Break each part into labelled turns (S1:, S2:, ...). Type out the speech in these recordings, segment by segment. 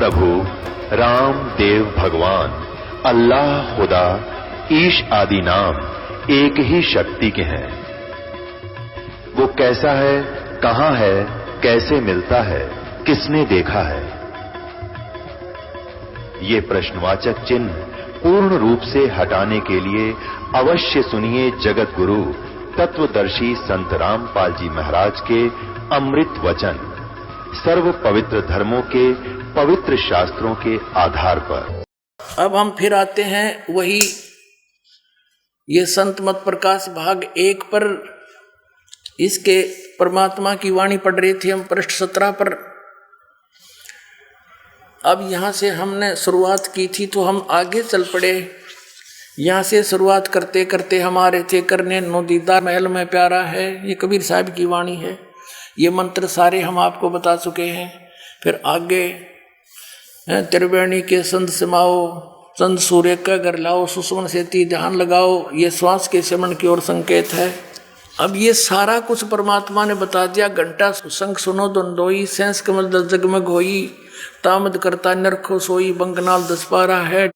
S1: प्रभु राम देव भगवान अल्लाह खुदा ईश आदि नाम एक ही शक्ति के हैं। वो कैसा है, कहां है, कैसे मिलता है, किसने देखा है? ये प्रश्नवाचक चिन्ह पूर्ण रूप से हटाने के लिए अवश्य सुनिए जगत गुरु तत्वदर्शी संत रामपाल जी महाराज के अमृत वचन, सर्व पवित्र धर्मों के पवित्र शास्त्रों के आधार पर।
S2: अब हम फिर आते हैं वही ये संत मत प्रकाश भाग 1 पर। इसके परमात्मा की वाणी पढ़ रहे थे हम पृष्ठ 17 पर। अब यहां से हमने शुरुआत की थी तो हम आगे चल पड़े। यहां से शुरुआत करते करते हमारे थे करने नो दीदार महल में प्यारा है, ये कबीर साहब की वाणी है। ये मंत्र सारे हम आपको बता चुके हैं। फिर आगे त्रिवेणी के संत समाओ, चंद सूर्य का घर लाओ, सुषमन सेती ध्यान लगाओ, ये श्वास के सिमरण की ओर संकेत है। अब ये सारा कुछ परमात्मा ने बता दिया। घंटा संग सुनो दंडोई, सेंस कमल दल जगमग होई, तामद करता नरखो सोई, बंगनाल 10 पारा है।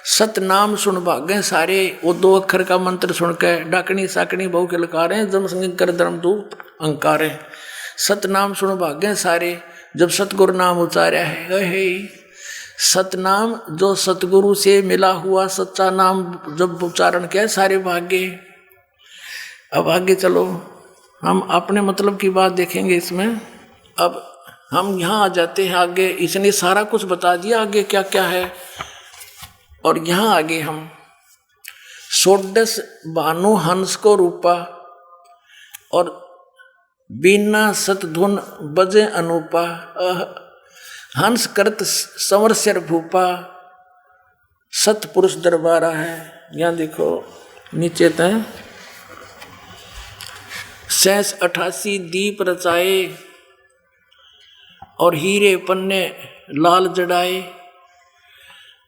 S2: सत नाम सुन भागे सारे, वो 2 अक्षर का मंत्र सुन के डाकनी साकनी बहु के लकारे, जम संग कर धर्म दूत अंकारे। सत नाम सुन भागे सारे, जब सतगुरु नाम उचारा है। सतनाम जो सतगुरु से मिला हुआ सच्चा नाम जब उच्चारण किया सारे भागे। अब आगे चलो, हम अपने मतलब की बात देखेंगे इसमें। अब हम यहाँ आ जाते हैं आगे। इसने सारा कुछ बता दिया आगे क्या क्या है। और यहाँ आगे हम षोडश भानु हंस को रूपा और बीना सतधुन बजे अनूपा, हंस करत संवर सिर भूपा, सतपुरुष दरबारा है। यहाँ देखो नीचे तय 88 दीप रचाए और हीरे पन्ने लाल जड़ाए,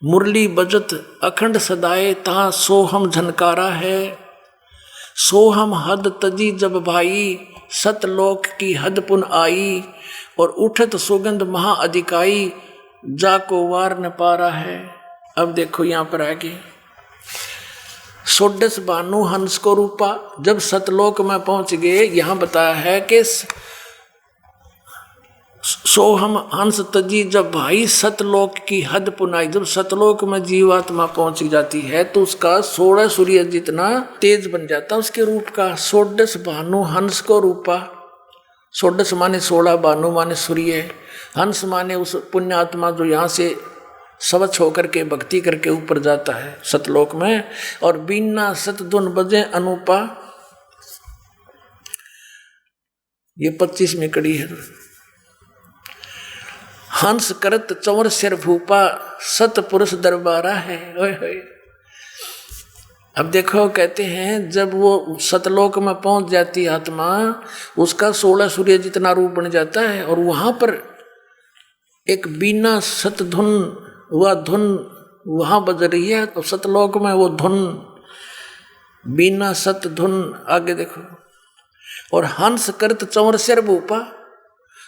S2: मुरली बजत अखंड सदाए, तहाँ सोहम झनकारा है। सोहम हद तजी जब भाई, सतलोक की हद पुन आई, और उठत सुगंध महा अधिकाई, जाको वार न पारा है। अब देखो यहाँ पर आगे षोडश भानु हंस को रूपा, जब सतलोक में पहुंच गए। यहाँ बताया है कि सोहम हंस तजी जब भाई, सतलोक की हद पुनाई। जब सतलोक में जीवात्मा पहुंच जाती है तो उसका 16 सूर्य जितना तेज बन जाता उसके रूप का। षोडश भानु हंस को रूपा, षोडश माने 16, भानु माने सूर्य, हंस माने उस पुण्यात्मा जो यहाँ से स्वच्छ होकर के भक्ति करके ऊपर जाता है सतलोक में। और बीना सतधुन बजे अनूपा, ये 25वीं कड़ी है। हंस करत चंवर सिर भूपा, सतपुरुष दरबारा है। ओए होए। अब देखो कहते हैं जब वो सतलोक में पहुंच जाती आत्मा, उसका 16 सूर्य जितना रूप बन जाता है। और वहां पर एक बीना सतधुन, वह धुन वहां बज रही है। तो सतलोक में वो धुन बीना सतधुन। आगे देखो, और हंस करत चंवर सिर भूपा,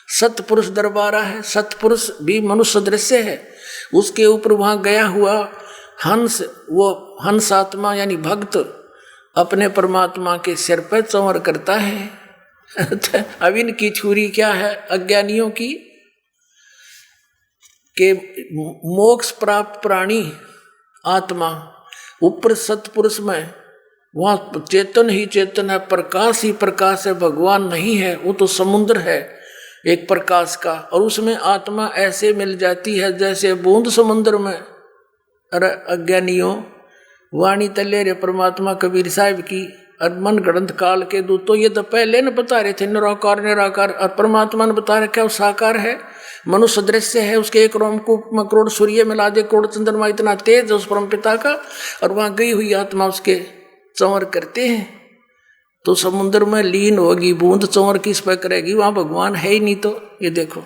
S2: सतपुरुष दरबारा है। सतपुरुष भी मनुष्य दृश्य है, उसके ऊपर वहां गया हुआ हंस, वो हंस आत्मा यानी भक्त अपने परमात्मा के सिर पर चंवर करता है। अब इनकी छुरी क्या है अज्ञानियों की, के मोक्ष प्राप्त प्राणी आत्मा ऊपर सतपुरुष में, वहां चेतन ही चेतन है, प्रकाश ही प्रकाश है, भगवान नहीं है। वो तो समुद्र है एक प्रकाश का, और उसमें आत्मा ऐसे मिल जाती है जैसे बूंद समुद्र में। अरे अज्ञानियों, वाणी तले रे परमात्मा कबीर साहब की, और मन ग्रंथ काल के दूत तो ये तो पहले न बता रहे थे निराकार निराकार, और परमात्मा ने बता रखा वो साकार है, मनुष्य दृश्य है। उसके एक रोमकूप में करोड़ सूर्य मिला दे, करोड़ चंद्रमा, इतना तेज है उस परम पिता का। और वहां गई हुई आत्मा उसके चंवर करते हैं तो समुद्र में लीन होगी। बूंद चंवर किस पर करेगी, वहां भगवान है ही नहीं। तो ये देखो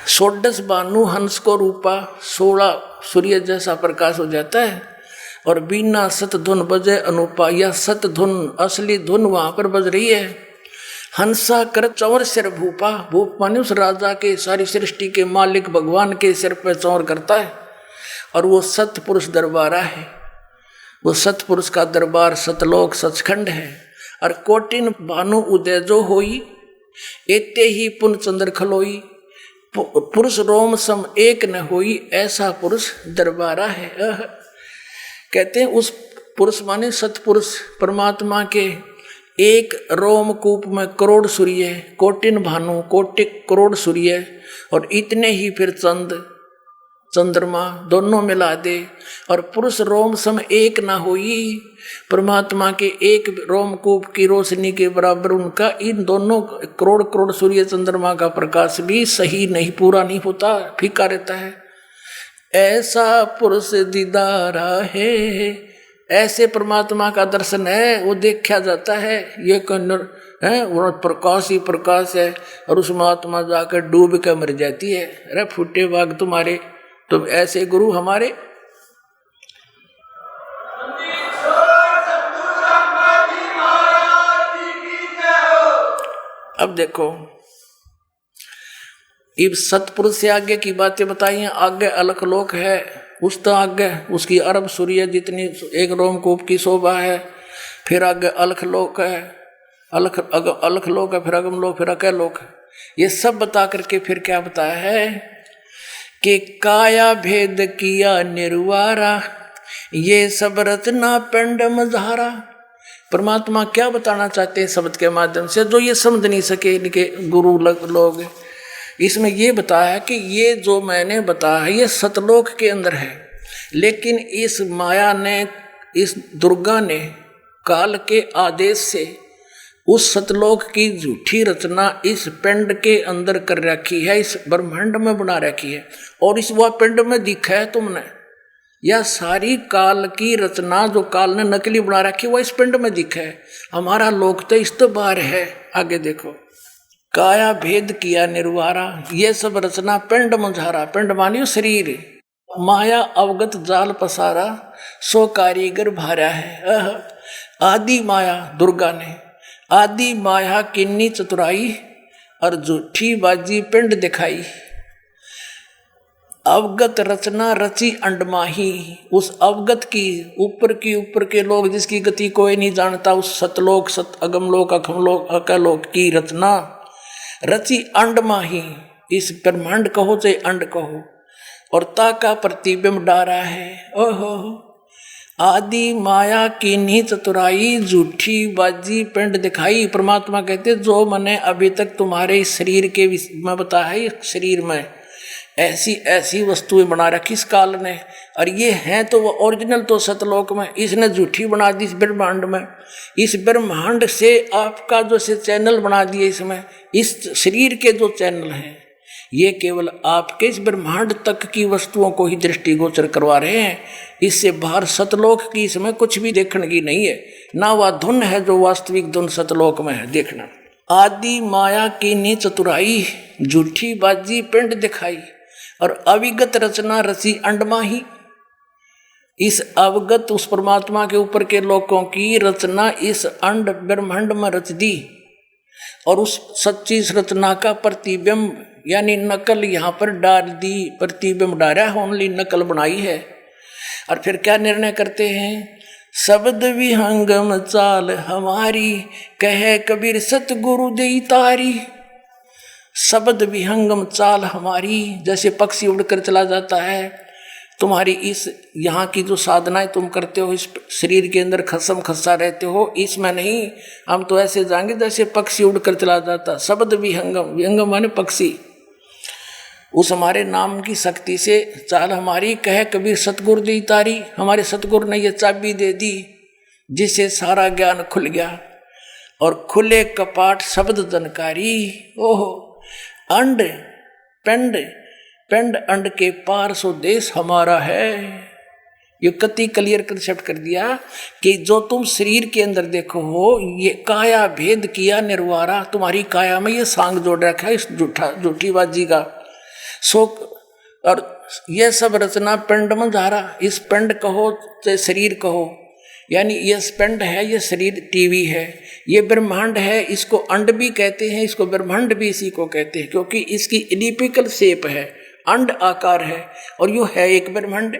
S2: षोडश भानु हंस को रूपा, 16 सूर्य जैसा प्रकाश हो जाता है। और बीना सतधुन बजे अनूपा, यह सतधुन असली धुन वहां पर बज रही है। हंसा कर चौर सिर भूपा, भूप माने उस राजा के, सारी सृष्टि के मालिक भगवान के सिर पर चौर करता है। और वो सतपुरुष दरबारा है, वो सतपुरुष का दरबार सतलोक सचखंड है। और कोटिन भानु उदय जो होई, एते ही पुन चंद्र खलोई, पुरुष रोम सम एक न होई, ऐसा पुरुष दरबारा है। कहते हैं उस पुरुष माने सतपुरुष परमात्मा के एक रोमकूप में करोड़ सूर्य, कोटिन भानु कोटि करोड़ सूर्य, और इतने ही फिर चंद्रमा दोनों मिला दे, और पुरुष रोम सम एक ना होई, परमात्मा के एक रोमकूप की रोशनी के बराबर उनका इन दोनों करोड़ करोड़ सूर्य चंद्रमा का प्रकाश भी सही नहीं, पूरा नहीं होता, फीका रहता है। ऐसा पुरुष दीदारा है, ऐसे परमात्मा का दर्शन है, वो देखा जाता है। ये है वो प्रकाश ही प्रकाश है, और उस महात्मा जाकर डूब कर मर जाती है। अरे फूटे बाग तुम्हारे, तुम ऐसे गुरु हमारे। अब देखो, इब सतपुरुष से आगे की बातें बताई हैं। आगे अलख लोक है, उस तो आगे उसकी अरब सूर्य जितनी एक रोमकूप की शोभा है। फिर आगे अलख लोक है, अलख लोक है, फिर अगम लोक, फिर अकय लोक है। ये सब बता करके फिर क्या बताया है कि काया भेद किया निर्वारा, ये सब रचना पिंड मझारा। परमात्मा क्या बताना चाहते हैं शब्द के माध्यम से, जो ये समझ नहीं सके इनके गुरु लोग। इसमें ये बताया कि ये जो मैंने बताया है ये सतलोक के अंदर है, लेकिन इस माया ने, इस दुर्गा ने काल के आदेश से उस सतलोक की झूठी रचना इस पिंड के अंदर कर रखी है, इस ब्रह्मांड में बना रखी है। और इस वह पिंड में दिखा है तुमने, यह सारी काल की रचना जो काल ने नकली बना रखी वह इस पिंड में दिखा है। हमारा लोक तो इस तो बाहर है। आगे देखो, काया भेद किया निर्वारा, ये सब रचना पिंड मुझारा, पिंड मानियो शरीर, माया अवगत जाल पसारा, सो कारीगर भारा है। आदि माया दुर्गा ने आदि माया किन्नी चतुराई, और झूठी बाजी पिंड दिखाई। अवगत रचना रची अंडमाही, उस अवगत की ऊपर के लोग जिसकी गति कोई नहीं जानता, उस सतलोक सत अगमलोक अखमलोक अकलोक की रचना रची अंडमाही, इस ब्रह्मांड कहो चाहे अंड कहो, और ताका प्रतिबिंब डारा है। ओहो, आदि माया की नी चतुराई, झूठी बाजी पिंड दिखाई। परमात्मा कहते जो मैंने अभी तक तुम्हारे शरीर के में बताया है, शरीर में ऐसी ऐसी वस्तुएं बना रखी इस काल ने, और ये हैं तो वो ओरिजिनल तो सतलोक में, इसने झूठी बना दी इस ब्रह्मांड में। इस ब्रह्मांड से आपका जो से चैनल बना दिए, इसमें इस शरीर के जो चैनल हैं ये केवल आपके इस ब्रह्मांड तक की वस्तुओं को ही दृष्टिगोचर करवा रहे हैं। इससे बाहर सतलोक की इसमें कुछ भी देखने की नहीं है, ना वह धुन है जो वास्तविक धुन सतलोक में है देखना। आदि माया की नी चतुराई, झूठी बाजी पिंड दिखाई, और अविगत रचना रची अंडमाही। इस अवगत उस परमात्मा के ऊपर के लोकों की रचना इस अंड ब्रह्मांड में रच दी, और उस सच्ची रचना का प्रतिबिंब यानी नकल यहाँ पर डाल दी, प्रतिबिंब डाला है, ओनली नकल बनाई है। और फिर क्या निर्णय करते हैं, शब्द विहंगम चाल हमारी, कहे कबीर सतगुरु देई तारी। शब्द विहंगम चाल हमारी, जैसे पक्षी उड़कर चला जाता है, तुम्हारी इस यहाँ की जो साधनाएं तुम करते हो, इस शरीर के अंदर खसम खसा रहते हो, इसमें नहीं, हम तो ऐसे जाएंगे जैसे पक्षी उड़कर चला जाता। शब्द विहंगम, विहंगम माने पक्षी, उस हमारे नाम की शक्ति से चाल हमारी, कहे कबीर सतगुरु दी तारी। हमारे सतगुरु ने ये चाबी दे दी जिससे सारा ज्ञान खुल गया, और खुले कपाट शब्द जनकारी। ओहो, अंड पिंड, पिंड अंड के पार सो देश हमारा है। ये कति क्लियर कंसेप्ट कर दिया कि जो तुम शरीर के अंदर देखो हो, ये काया भेद किया निर्वारा, तुम्हारी काया में ये सांग जोड़ रखा है इस झूठी बाजी का सो। और यह सब रचना पिंड में धारा, इस पिंड कहो चाहे शरीर कहो, यानी ये पिंड है, ये शरीर टीवी है, ये ब्रह्मांड है, इसको अंड भी कहते हैं, इसको ब्रह्मांड भी इसी को कहते हैं, क्योंकि इसकी इलिप्टिकल शेप है, अंड आकार है, और यो है एक ब्रह्मांड।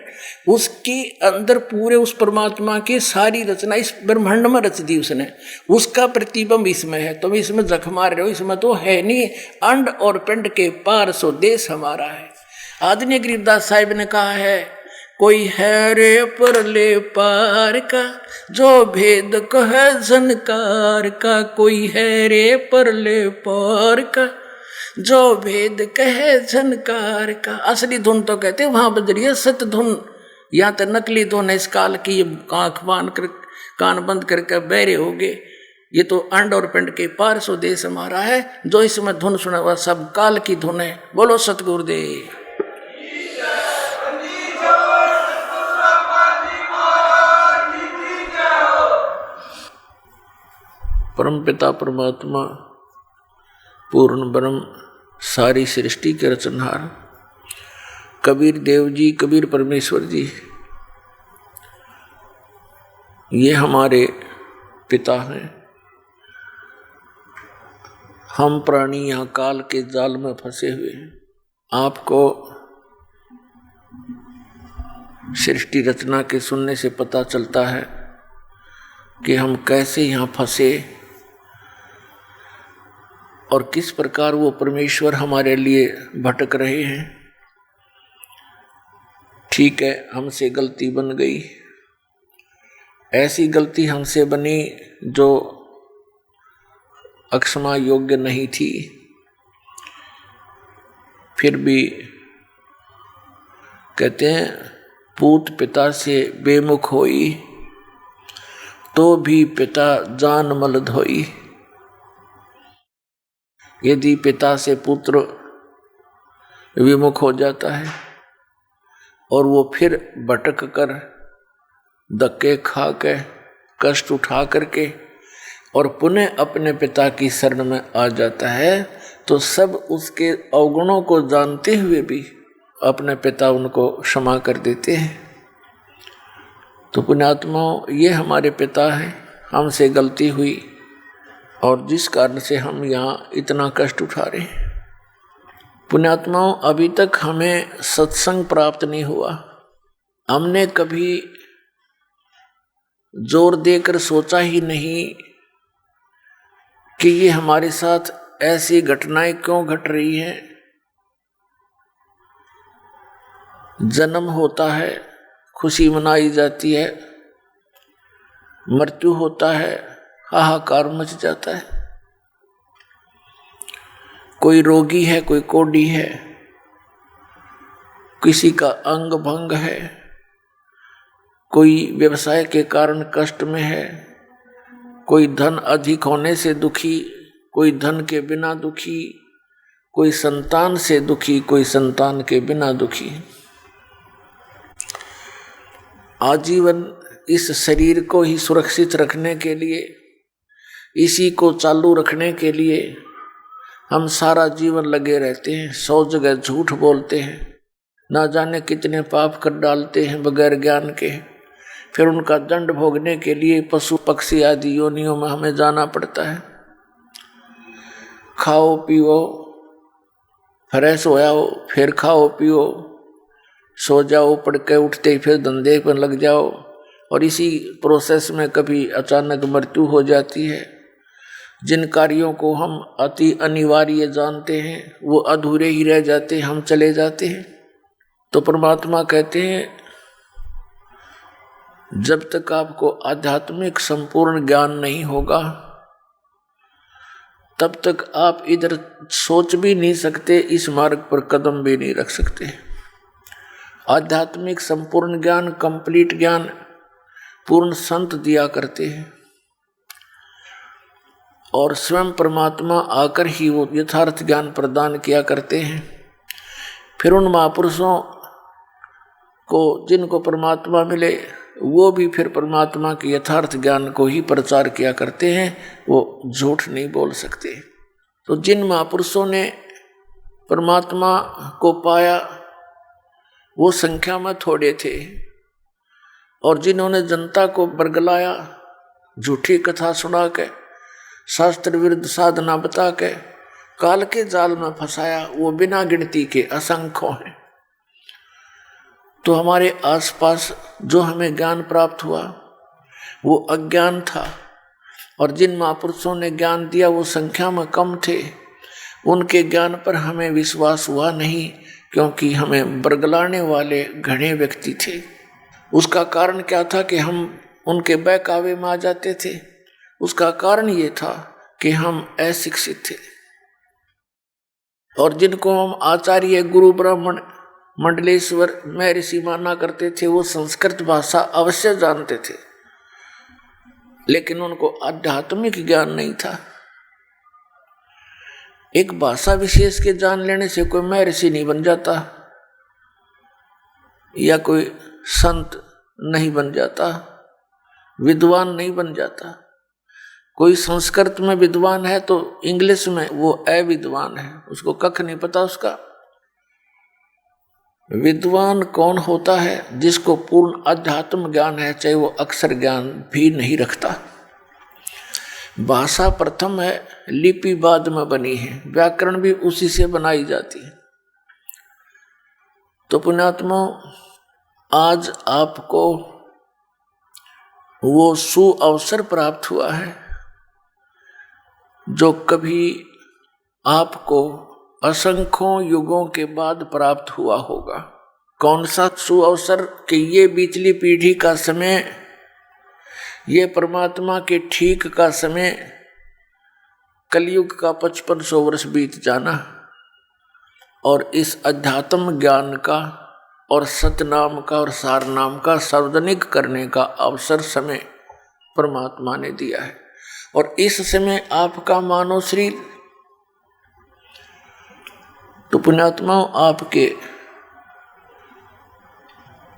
S2: उसके अंदर पूरे उस परमात्मा की सारी रचना इस ब्रह्मांड में रच दी उसने, उसका प्रतिबिंब इसमें है। तुम इसमें जख मार रहे हो, इसमें तो है नहीं, अंड और पिंड के पार सो देश हमारा है। आदरणीय गरीबदास साहिब ने कहा है, कोई है रे परले पार का जो भेद कहे झनकार का, कोई है रे परले पार का जो भेद कहे झनकार का। असली धुन तो कहते वहां बज रही है सत्य धुन, यहाँ तो नकली धुन है इस काल की, ये आंख बांध कर कान बंद करके बहरे हो गए। ये तो अंड और पिंड के पार सो देश हमारा है, जो इसमें धुन सुना हुआ सब काल की धुन है। बोलो सतगुरुदेव। परम पिता परमात्मा पूर्ण ब्रह्म सारी सृष्टि के रचनहार कबीर देव जी, कबीर परमेश्वर जी, ये हमारे पिता हैं। हम प्राणी यहाँ काल के जाल में फंसे हुए हैं। आपको सृष्टि रचना के सुनने से पता चलता है कि हम कैसे यहाँ फंसे और किस प्रकार वो परमेश्वर हमारे लिए भटक रहे हैं। ठीक है, हमसे गलती बन गई, ऐसी गलती हमसे बनी जो अक्षमा योग्य नहीं थी, फिर भी कहते हैं पूत पिता से बेमुख होई तो भी पिता जान मल धोई। यदि पिता से पुत्र विमुख हो जाता है और वो फिर भटक कर धक्के खा के कष्ट उठा करके और पुनः अपने पिता की शरण में आ जाता है, तो सब उसके अवगुणों को जानते हुए भी अपने पिता उनको क्षमा कर देते हैं। तो पुण्यात्माओं, ये हमारे पिता हैं, हमसे गलती हुई और जिस कारण से हम यहाँ इतना कष्ट उठा रहे हैं। पुण्यात्माओं, अभी तक हमें सत्संग प्राप्त नहीं हुआ। हमने कभी जोर देकर सोचा ही नहीं कि ये हमारे साथ ऐसी घटनाएं क्यों घट रही हैं। जन्म होता है, खुशी मनाई जाती है, मृत्यु होता है, हाहाकार मच जाता है। कोई रोगी है, कोई कोढ़ी है, किसी का अंग भंग है, कोई व्यवसाय के कारण कष्ट में है, कोई धन अधिक होने से दुखी, कोई धन के बिना दुखी, कोई संतान से दुखी, कोई संतान के बिना दुखी। आजीवन इस शरीर को ही सुरक्षित रखने के लिए, इसी को चालू रखने के लिए हम सारा जीवन लगे रहते हैं। 100 जगह झूठ बोलते हैं, ना जाने कितने पाप कर डालते हैं बगैर ज्ञान के। फिर उनका दंड भोगने के लिए पशु पक्षी आदि योनियों में हमें जाना पड़ता है। खाओ पियो, फ्रेश हो जाओ, फिर खाओ पियो, सो जाओ, पढ़ के उठते ही फिर धंधे पर लग जाओ, और इसी प्रोसेस में कभी अचानक मृत्यु हो जाती है। जिन कार्यों को हम अति अनिवार्य जानते हैं वो अधूरे ही रह जाते हैं, हम चले जाते हैं। तो परमात्मा कहते हैं, जब तक आपको आध्यात्मिक संपूर्ण ज्ञान नहीं होगा तब तक आप इधर सोच भी नहीं सकते, इस मार्ग पर कदम भी नहीं रख सकते। आध्यात्मिक संपूर्ण ज्ञान, कंप्लीट ज्ञान पूर्ण संत दिया करते हैं और स्वयं परमात्मा आकर ही वो यथार्थ ज्ञान प्रदान किया करते हैं। फिर उन महापुरुषों को जिनको परमात्मा मिले वो भी फिर परमात्मा के यथार्थ ज्ञान को ही प्रचार किया करते हैं, वो झूठ नहीं बोल सकते। तो जिन महापुरुषों ने परमात्मा को पाया वो संख्या में थोड़े थे, और जिन्होंने जनता को बरगलाया, झूठी कथा सुना के, शास्त्र विरुद्ध साधना बता के काल के जाल में फंसाया, वो बिना गिनती के असंख्य हैं। तो हमारे आसपास जो हमें ज्ञान प्राप्त हुआ वो अज्ञान था, और जिन महापुरुषों ने ज्ञान दिया वो संख्या में कम थे। उनके ज्ञान पर हमें विश्वास हुआ नहीं, क्योंकि हमें बरगलाने वाले घने व्यक्ति थे। उसका कारण क्या था कि हम उनके बहकावे में आ जाते थे। उसका कारण ये था कि हम अशिक्षित थे, और जिनको हम आचार्य, गुरु, ब्राह्मण, मंडलेश्वर, महर्षि माना करते थे, वो संस्कृत भाषा अवश्य जानते थे, लेकिन उनको आध्यात्मिक ज्ञान नहीं था। एक भाषा विशेष के जान लेने से कोई महर्षि नहीं बन जाता या कोई संत नहीं बन जाता, विद्वान नहीं बन जाता। कोई संस्कृत में विद्वान है तो इंग्लिश में वो अविद्वान है, उसको कख नहीं पता उसका। विद्वान कौन होता है? जिसको पूर्ण अध्यात्म ज्ञान है, चाहे वो अक्षर ज्ञान भी नहीं रखता। भाषा प्रथम है, लिपि बाद में बनी है, व्याकरण भी उसी से बनाई जाती है। तो पुण्यात्मा, आज आपको वो सुअवसर प्राप्त हुआ है जो कभी आपको असंख्यों युगों के बाद प्राप्त हुआ होगा। कौन सा सुअवसर? कि ये बीचली पीढ़ी का समय, ये परमात्मा के ठीक का समय, कलयुग का 5500 वर्ष बीत जाना, और इस अध्यात्म ज्ञान का और सतनाम का और सारनाम का सार्वजनिक करने का अवसर समय परमात्मा ने दिया है। और इस समय आपका मानव शरीर, तो पुण्यात्माओं, आपके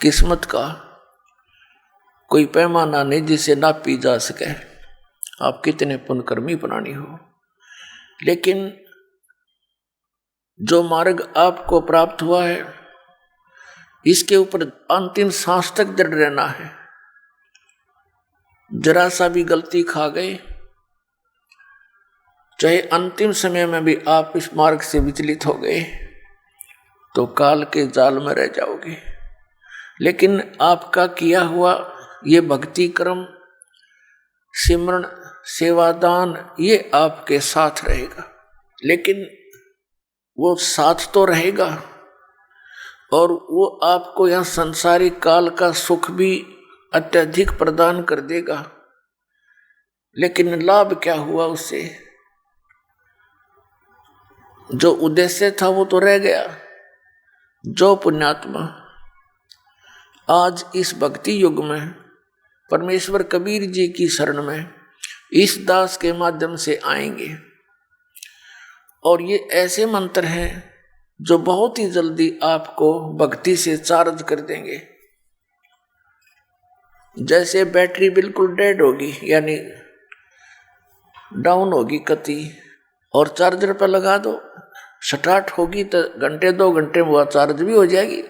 S2: किस्मत का कोई पैमाना नहीं जिसे नापी जा सके, आप कितने पुण्यकर्मी प्राणी हो। लेकिन जो मार्ग आपको प्राप्त हुआ है, इसके ऊपर अंतिम सांस तक दृढ़ रहना है। जरा सा भी गलती खा गए, चाहे अंतिम समय में भी आप इस मार्ग से विचलित हो गए, तो काल के जाल में रह जाओगे। लेकिन आपका किया हुआ ये भक्ति कर्म, सिमरण, सेवादान, ये आपके साथ रहेगा। लेकिन वो साथ तो रहेगा, और वो आपको यहाँ संसारिक काल का सुख भी अत्यधिक प्रदान कर देगा। लेकिन लाभ क्या हुआ उससे? जो उद्देश्य था वो तो रह गया। जो पुण्यात्मा आज इस भक्ति युग में परमेश्वर कबीर जी की शरण में इस दास के माध्यम से आएंगे, और ये ऐसे मंत्र हैं जो बहुत ही जल्दी आपको भक्ति से चार्ज कर देंगे। जैसे बैटरी बिल्कुल डेड होगी, यानी डाउन होगी कति, और चार्जर पर लगा दो, स्टार्ट होगी तो घंटे 2 घंटे में वह चार्ज भी हो जाएगी।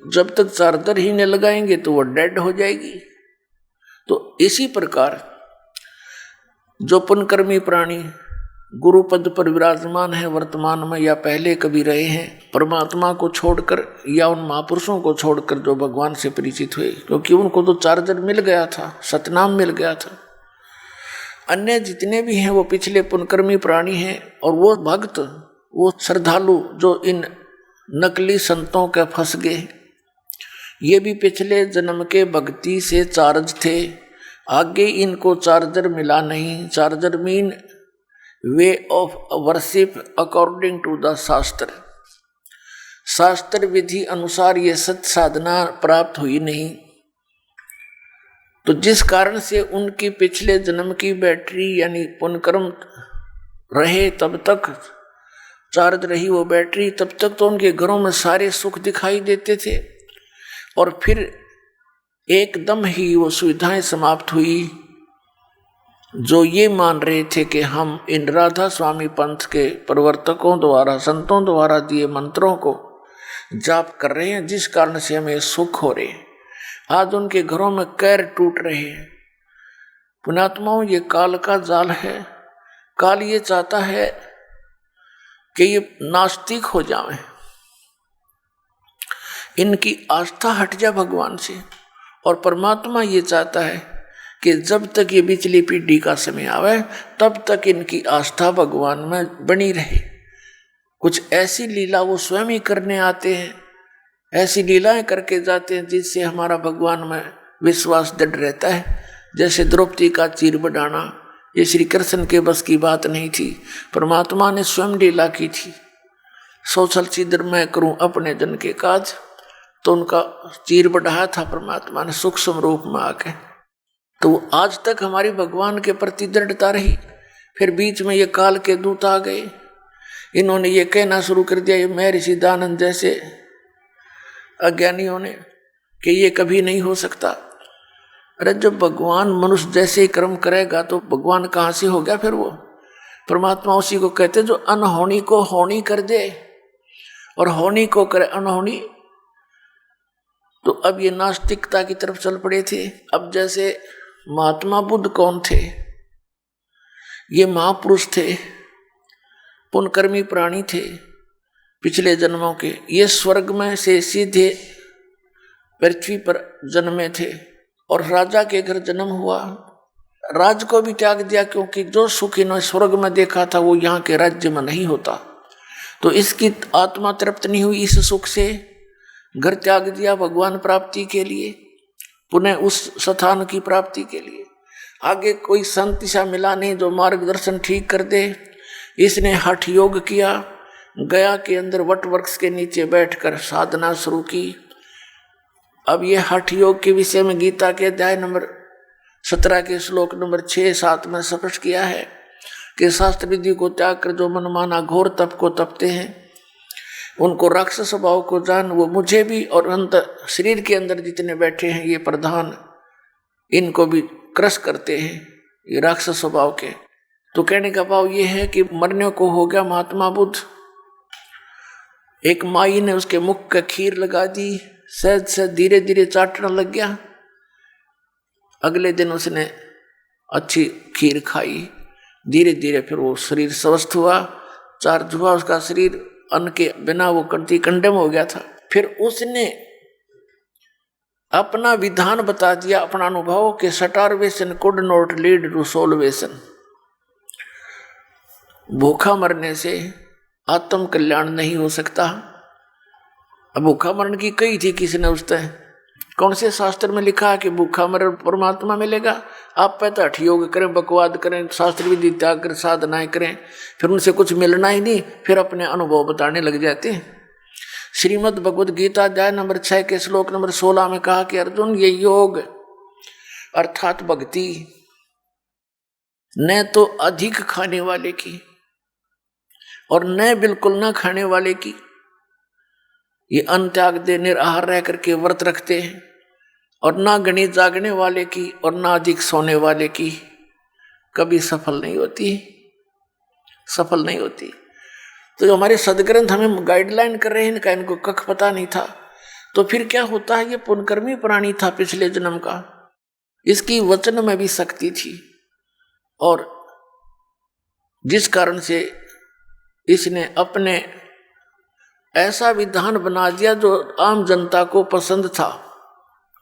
S2: जब तक चार्जर ही नहीं लगाएंगे तो वह डेड हो जाएगी। तो इसी प्रकार जो पुण्यकर्मी प्राणी गुरु पद पर विराजमान है वर्तमान में या पहले कभी रहे हैं, परमात्मा को छोड़कर या उन महापुरुषों को छोड़कर जो भगवान से परिचित हुए, क्योंकि उनको तो चार्जर मिल गया था, सतनाम मिल गया था। अन्य जितने भी हैं वो पिछले पुण्यकर्मी प्राणी हैं, और वो भक्त, वो श्रद्धालु जो इन नकली संतों के फंस गए, ये भी पिछले जन्म के भक्ति से चार्ज थे। आगे इनको चार्जर मिला नहीं। चार्जर mean way of worship according to the shastra. शास्त्र विधि अनुसार ये सत्य साधना प्राप्त हुई नहीं, तो जिस कारण से उनकी पिछले जन्म की बैटरी यानी पुण्यकर्म रहे, तब तक चार्ज रही वो बैटरी, तब तक तो उनके घरों में सारे सुख दिखाई देते थे, और फिर एकदम ही वो सुविधाएं समाप्त हुई। जो ये मान रहे थे कि हम इन राधा स्वामी पंथ के प्रवर्तकों द्वारा, संतों द्वारा दिए मंत्रों को जाप कर रहे हैं, जिस कारण से हमें सुख हो रहे हैं, आज उनके घरों में कैर टूट रहे हैं। पुण्यात्माओं, ये काल का जाल है। काल ये चाहता है कि ये नास्तिक हो जाएं, इनकी आस्था हट जाए भगवान से। और परमात्मा ये चाहता है कि जब तक ये पिछली पीढ़ी का समय आवे तब तक इनकी आस्था भगवान में बनी रहे। कुछ ऐसी लीला वो स्वयं ही करने आते हैं, ऐसी लीलाएं करके जाते हैं जिससे हमारा भगवान में विश्वास दृढ़ रहता है। जैसे द्रौपदी का चीर बढ़ाना, ये श्री कृष्ण के बस की बात नहीं थी, परमात्मा ने स्वयं लीला की थी। सोचल छिद्र मैं करूं अपने जन के काज, तो उनका चीर बढ़ाया था परमात्मा ने सूक्ष्म रूप में आके। तो आज तक हमारी भगवान के प्रति दृढ़ता रही। फिर बीच में ये काल के दूत आ गए, इन्होंने ये कहना शुरू कर दिया, ये महर्षि दयानंद जैसे अज्ञानियों ने, कि ये कभी नहीं हो सकता। अरे जब भगवान मनुष्य जैसे ही कर्म करेगा तो भगवान कहाँ से हो गया? फिर वो परमात्मा उसी को कहते जो अनहोनी को होनी कर दे और होनी को करे अनहोनी। तो अब ये नास्तिकता की तरफ चल पड़े थे। अब जैसे महात्मा बुद्ध कौन थे? ये महापुरुष थे, पुण्यकर्मी प्राणी थे पिछले जन्मों के। ये स्वर्ग में से सीधे पृथ्वी पर जन्मे थे और राजा के घर जन्म हुआ। राज को भी त्याग दिया, क्योंकि जो सुख इन्होंने स्वर्ग में देखा था वो यहाँ के राज्य में नहीं होता। तो इसकी आत्मा तृप्त नहीं हुई इस सुख से, घर त्याग दिया भगवान प्राप्ति के लिए, पुनः उस स्थान की प्राप्ति के लिए। आगे कोई संत सा मिला नहीं जो मार्गदर्शन ठीक कर दे। इसने हठ योग किया, गया के अंदर वट वृक्ष के नीचे बैठकर साधना शुरू की। अब ये हठ योग के विषय में गीता के अध्याय नंबर 17 के श्लोक नंबर 6-7 में स्पष्ट किया है कि शास्त्र विधि को त्याग कर जो मनमाना घोर तप को तपते हैं, उनको राक्षस स्वभाव को जान, वो मुझे भी और अंत शरीर के अंदर जितने बैठे हैं ये प्रधान, इनको भी क्रश करते हैं ये राक्षस स्वभाव के। तो कहने का भाव ये है कि मरने को हो गया महात्मा बुद्ध। एक माई ने उसके मुख का खीर लगा दी, सहज से धीरे धीरे चाटने लग गया। अगले दिन उसने अच्छी खीर खाई, धीरे धीरे फिर वो शरीर स्वस्थ हुआ, चार्ज हुआ उसका शरीर, अन्न के बिना वो कंडम हो गया था। फिर उसने अपना विधान बता दिया, अपना अनुभव के starvation could not lead to salvation. भूखा मरने से आत्म कल्याण नहीं हो सकता। अब भूखा मरण की कही थी किसने उस तय, कौन से शास्त्र में लिखा है कि भूखा मरण परमात्मा मिलेगा? आप पहले हठ योग करें, बकवाद करें, शास्त्र विधि त्याग कर साधनाएं करें, फिर उनसे कुछ मिलना ही नहीं, फिर अपने अनुभव बताने लग जाते हैं। श्रीमद् भगवद गीता अध्याय नंबर 6 के श्लोक नंबर 16 में कहा कि अर्जुन, ये योग अर्थात भक्ति न तो अधिक खाने वाले की और न बिल्कुल न खाने वाले की, ये अन्न त्याग दे निराहार रह करके व्रत रखते हैं, और ना गणित जागने वाले की और ना अधिक सोने वाले की कभी सफल नहीं होती, सफल नहीं होती। तो जो हमारे सदग्रंथ हमें गाइडलाइन कर रहे हैं, इनका इनको कख पता नहीं था। तो फिर क्या होता है, ये पुण्यकर्मी प्राणी था पिछले जन्म का, इसकी वचन में भी शक्ति थी, और जिस कारण से इसने अपने ऐसा विधान बना दिया जो आम जनता को पसंद था,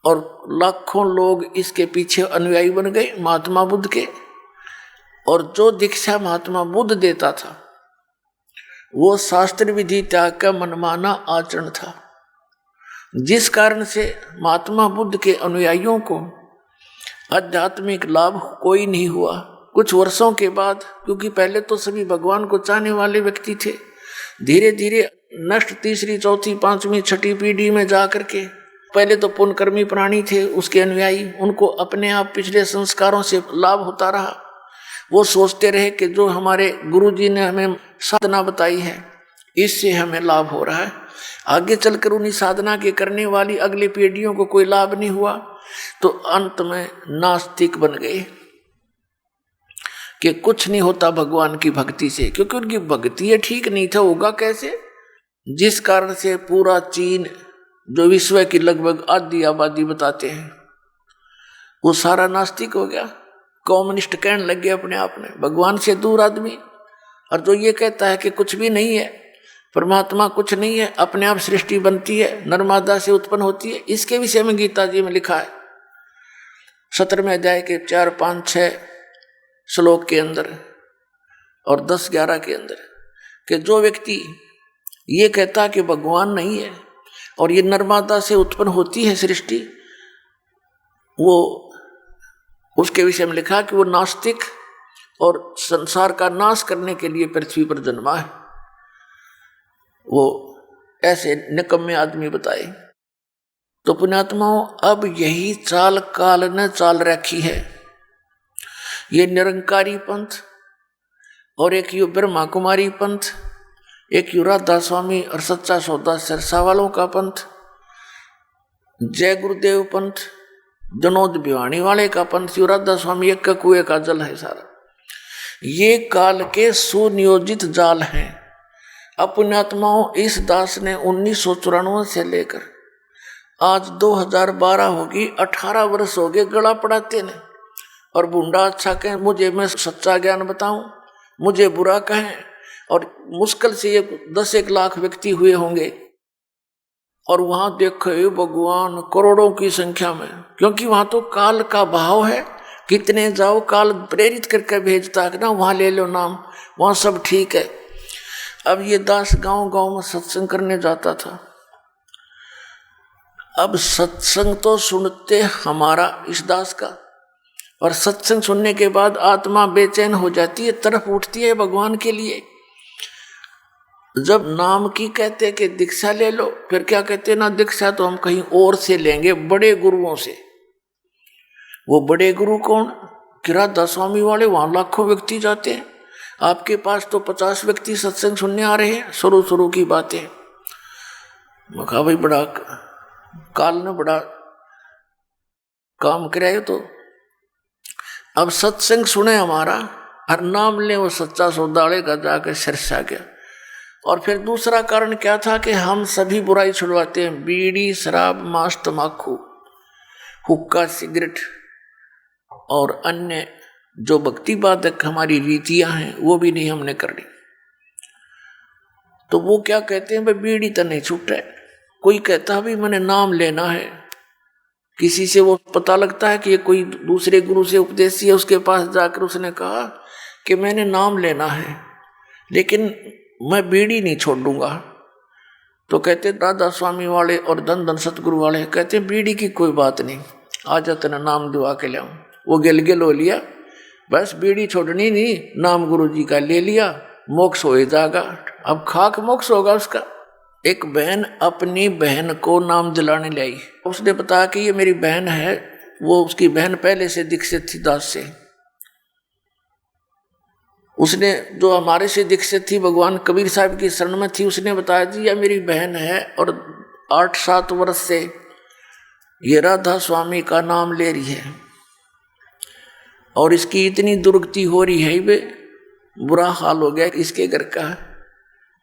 S2: और लाखों लोग इसके पीछे अनुयायी बन गए महात्मा बुद्ध के। और जो दीक्षा महात्मा बुद्ध देता था वो शास्त्र विधि त्याग का मनमाना आचरण था, जिस कारण से महात्मा बुद्ध के अनुयायियों को आध्यात्मिक लाभ कोई नहीं हुआ। कुछ वर्षों के बाद, क्योंकि पहले तो सभी भगवान को चाहने वाले व्यक्ति थे, धीरे धीरे नष्ट तीसरी चौथी पांचवी छठी पीढ़ी में जा करके, पहले तो पुण्यकर्मी प्राणी थे उसके अनुयायी, उनको अपने आप पिछले संस्कारों से लाभ होता रहा। वो सोचते रहे कि जो हमारे गुरुजी ने हमें साधना बताई है इससे हमें लाभ हो रहा है। आगे चलकर उन्हीं साधना के करने वाली अगली पीढ़ियों को कोई लाभ नहीं हुआ, तो अंत में नास्तिक बन गए कि कुछ नहीं होता भगवान की भक्ति से, क्योंकि उनकी भक्ति ये ठीक नहीं था, होगा कैसे? जिस कारण से पूरा चीन जो विश्व की लगभग आधी आबादी बताते हैं, वो सारा नास्तिक हो गया, कम्युनिस्ट कहने लग गया अपने आप में, भगवान से दूर आदमी। और जो ये कहता है कि कुछ भी नहीं है, परमात्मा कुछ नहीं है, अपने आप सृष्टि बनती है, नर्मदा से उत्पन्न होती है, इसके विषय में गीता जी में लिखा है 17वें अध्याय के 4, 5, 6 श्लोक के अंदर और 10, 11 के अंदर, कि जो व्यक्ति ये कहता कि भगवान नहीं है और ये नर्मदा से उत्पन्न होती है सृष्टि, वो उसके विषय में लिखा कि वो नास्तिक और संसार का नाश करने के लिए पृथ्वी पर जन्मा है। वो ऐसे निकम्मे आदमी बताए। तो पुण्यात्माओं, अब यही चाल काल ने चाल रखी है। ये निरंकारी पंथ और एक यू ब्रह्मा कुमारी पंथ, एक यू राधा स्वामी और सच्चा सौदा सिरसा वालों का पंथ, जय गुरुदेव पंथ, जनोद भिवानी वाले का पंथ, यू राधा स्वामी एक का कुएं का जल है सारा। ये काल के सुनियोजित जाल हैं। अब पुण्यात्माओं, इस दास ने 1994 से लेकर आज 2012 होगी, 18 वर्ष हो गए गला पड़ाते ने। और बूंदा अच्छा कहें, मुझे मैं सच्चा ज्ञान बताऊं, मुझे बुरा कहें, और मुश्किल से ये 10-1 लाख व्यक्ति हुए होंगे। और वहां देखो भगवान करोड़ों की संख्या में, क्योंकि वहां तो काल का भाव है, कितने जाओ काल प्रेरित करके भेजता है ना, वहां ले लो नाम, वहां सब ठीक है। अब ये दास गांव गांव में सत्संग करने जाता था। अब सत्संग तो सुनते हमारा इस दास का, और सत्संग सुनने के बाद आत्मा बेचैन हो जाती है, तरफ उठती है भगवान के लिए। जब नाम की कहते कि दीक्षा ले लो, फिर क्या कहते ना, दीक्षा तो हम कहीं और से लेंगे, बड़े गुरुओं से। वो बड़े गुरु कौन? राधा स्वामी वाले, वहां लाखों व्यक्ति जाते हैं, आपके पास तो 50 व्यक्ति सत्संग सुनने आ रहे हैं। शुरू की बातें, मैं कहा भाई बड़ा काल ने बड़ा काम कराए। तो अब सत्संग सुने हमारा, हर नाम ले वो सच्चा सौदाले का जाकर सिरसा गया। और फिर दूसरा कारण क्या था कि हम सभी बुराई छुड़वाते हैं, बीड़ी, शराब, मांस, तम्बाकू, हुक्का, सिगरेट और अन्य जो भक्ति बाधक हमारी रीतियां हैं वो भी नहीं हमने करनी। तो वो क्या कहते हैं, भाई बीड़ी तो नहीं छूट रहा है। कोई कहता भी मैंने नाम लेना है, किसी से वो पता लगता है कि ये कोई दूसरे गुरु से उपदेशी है, उसके पास जाकर उसने कहा कि मैंने नाम लेना है लेकिन मैं बीड़ी नहीं छोड़ दूंगा। तो कहते राधा स्वामी वाले और धन धन सतगुरु वाले कहते बीड़ी की कोई बात नहीं, आ जा तेना नाम दिवा के लाऊं। वो गिल हो लिया, बस बीड़ी छोड़नी नहीं, नाम गुरु जी का ले लिया, मोक्ष हो जाएगा। अब खाक मोक्ष होगा उसका। एक बहन अपनी बहन को नाम दिलाने लाई, उसने बताया कि ये मेरी बहन है। वो उसकी बहन पहले से दीक्षित थी दास से। उसने जो हमारे से दीक्षित थी, भगवान कबीर साहब की शरण में थी, उसने बताया जी यह मेरी बहन है और 8-7 वर्ष से ये राधा स्वामी का नाम ले रही है और इसकी इतनी दुर्गति हो रही है, वे बुरा हाल हो गया इसके घर का,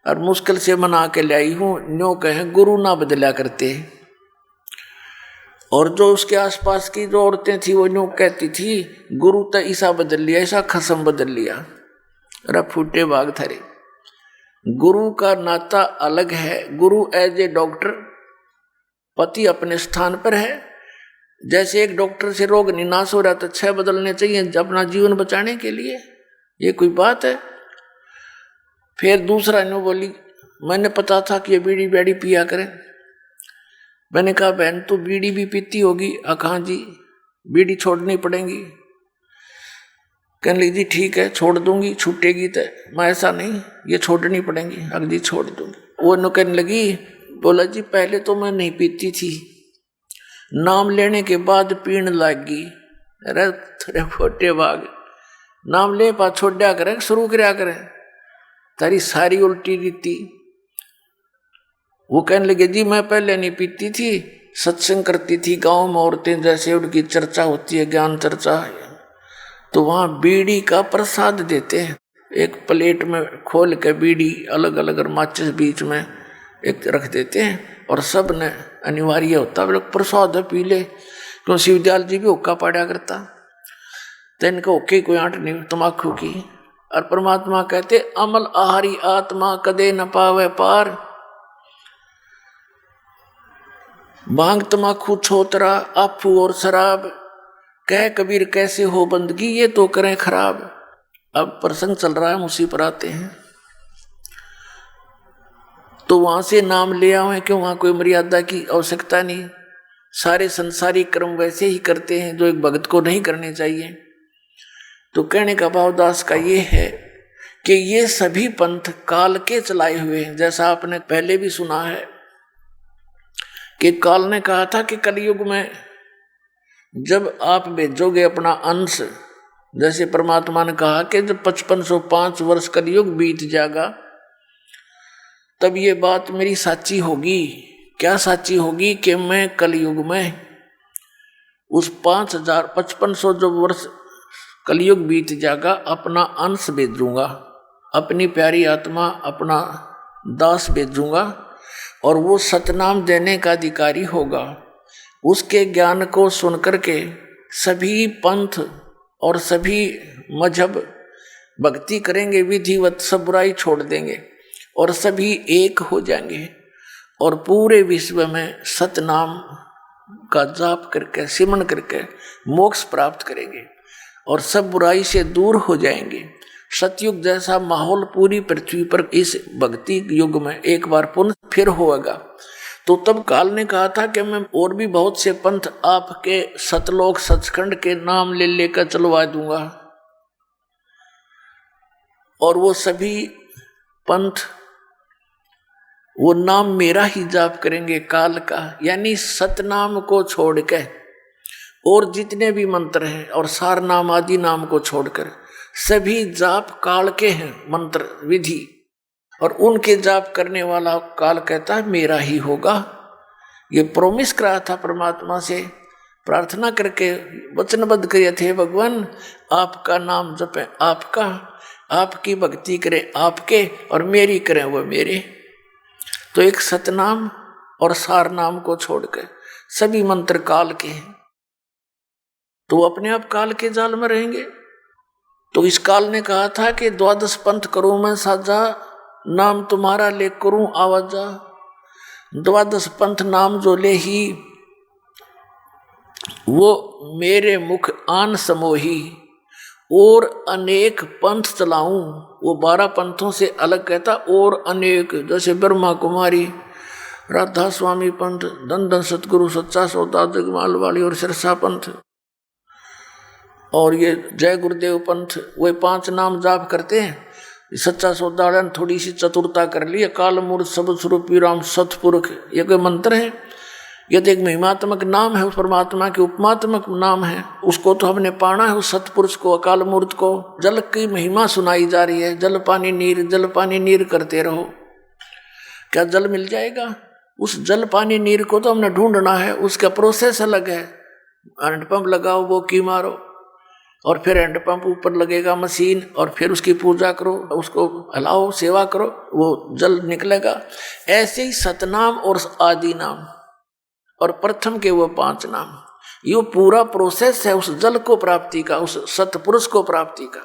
S2: और मुश्किल से मना के लाई हूँ। न्यों कहें गुरु ना बदला करते। और जो उसके आसपास की जो औरतें थी वो न्यों कहती थी गुरु तो ऐसा बदल लिया, ऐसा खसम बदल लिया। अरे फूटे बाग थरे, गुरु का नाता अलग है। गुरु एज ए डॉक्टर, पति अपने स्थान पर है। जैसे एक डॉक्टर से रोग निनाश हो रहा तो 6 बदलने चाहिए अपना जीवन बचाने के लिए, ये कोई बात है। फिर दूसरा नो बोली मैंने पता था कि ये बीड़ी बैड़ी पिया करें। मैंने कहा बहन तू बीड़ी भी पीती होगी? कहा जी बीड़ी छोड़नी पड़ेगी। कहने लगी जी ठीक है छोड़ दूंगी, छूटेगी तो। मैं ऐसा नहीं, ये छोड़नी पड़ेगी। अब जी छोड़ दूंगी। वो नो कहने लगी, बोला जी पहले तो मैं नहीं पीती थी, नाम लेने के बाद पीने लगी। अरे थोड़े फोटे भाग, नाम ले पा छोड़ दिया करें, शुरू कराया करें, तारी सारी उल्टी रीति। वो कहने लगे जी मैं पहले नहीं पीती थी, सत्संग करती थी गांव में, औरतें जैसे उनकी चर्चा होती है, ज्ञान चर्चा, तो वहां बीड़ी का प्रसाद देते हैं। एक प्लेट में खोल के बीड़ी अलग अलग और माचिस बीच में एक रख देते हैं और सब ने अनिवार्य होता बोले प्रसाद पी ले, क्यों शिवदयाल जी भी हुक्का पाड़ा करता, तो इनका हुक्के कोई आंट नहीं तमाकू की। और परमात्मा कहते अमल आहारी आत्मा कदे न पावे पार, भांग तमाकू छोतरा आफू और शराब, कह कबीर कैसे हो बंदगी ये तो करें खराब। अब प्रसंग चल रहा है, हम उसी पर आते हैं। तो वहां से नाम ले आए, क्यों वहां कोई मर्यादा की आवश्यकता नहीं, सारे संसारिक कर्म वैसे ही करते हैं जो एक भगत को नहीं करने चाहिए। तो कहने का भाव दास का ये है कि ये सभी पंथ काल के चलाए हुए हैं। जैसा आपने पहले भी सुना है कि काल ने कहा था कि कलयुग में जब आप भेजोगे अपना अंश, जैसे परमात्मा ने कहा कि जब 5505 वर्ष कलयुग बीत जाएगा तब ये बात मेरी साची होगी। क्या साची होगी कि मैं कलयुग में उस 5500 जो वर्ष कलयुग बीत जाएगा अपना अंश भेजूंगा, अपनी प्यारी आत्मा अपना दास भेजूंगा, और वो सतनाम देने का अधिकारी होगा। उसके ज्ञान को सुनकर के सभी पंथ और सभी मजहब भक्ति करेंगे विधिवत, सब बुराई छोड़ देंगे और सभी एक हो जाएंगे और पूरे विश्व में सतनाम का जाप करके सिमरन करके मोक्ष प्राप्त करेंगे और सब बुराई से दूर हो जाएंगे। सतयुग जैसा माहौल पूरी पृथ्वी पर इस भक्ति युग में एक बार पुनः फिर होगा। तो तब काल ने कहा था कि मैं और भी बहुत से पंथ आपके सतलोक सचखंड के नाम ले लेकर चलवा दूंगा, और वो सभी पंथ वो नाम मेरा ही जाप करेंगे काल का, यानी सतनाम को छोड़ के और जितने भी मंत्र हैं और सार नाम आदि नाम को छोड़कर सभी जाप काल के हैं मंत्र विधि, और उनके जाप करने वाला काल कहता है मेरा ही होगा। ये प्रोमिस करा था परमात्मा से, प्रार्थना करके वचनबद्ध किए थे भगवान आपका नाम जपे आपका, आपकी भक्ति करें आपके और मेरी करें वो मेरे। तो एक सतनाम और सार नाम को छोड़कर सभी मंत्र काल के हैं, तो वो अपने आप काल के जाल में रहेंगे। तो इस काल ने कहा था कि 12 पंथ करूं मैं साजा, नाम तुम्हारा ले करूं आवाजा। 12 पंथ नाम जो ले ही वो मेरे मुख आन समोही, और अनेक पंथ चलाऊं। वो 12 पंथों से अलग कहता और अनेक, जैसे ब्रह्मा कुमारी, राधा स्वामी पंथ, धन धन सतगुरु सच्चा सौदा जगमाल वाली और सिरसा पंथ, और ये जय गुरुदेव पंथ, वे 5 नाम जाप करते हैं। सच्चा सौदा ने थोड़ी सी चतुरता कर ली, काल मूर्त सब स्वरूपी राम सतपुरुष, ये कोई मंत्र है? ये तो एक महिमात्मक नाम है, उस परमात्मा के उपमात्मक नाम है, उसको तो हमने पाना है उस सतपुरुष को, अकाल मूर्त को। जल की महिमा सुनाई जा रही है, जल पानी नीर करते रहो। क्या जल मिल जाएगा? उस जल पानी नीर को तो हमने ढूंढना है, उसका प्रोसेस अलग है। हैंडपंप लगाओ, वो की मारो, और फिर हैंडपंप ऊपर लगेगा मशीन, और फिर उसकी पूजा करो, उसको हलाओ, सेवा करो, वो जल निकलेगा। ऐसे ही सतनाम और आदि नाम और प्रथम के वो 5 नाम, ये पूरा प्रोसेस है उस जल को प्राप्ति का, उस सतपुरुष को प्राप्ति का।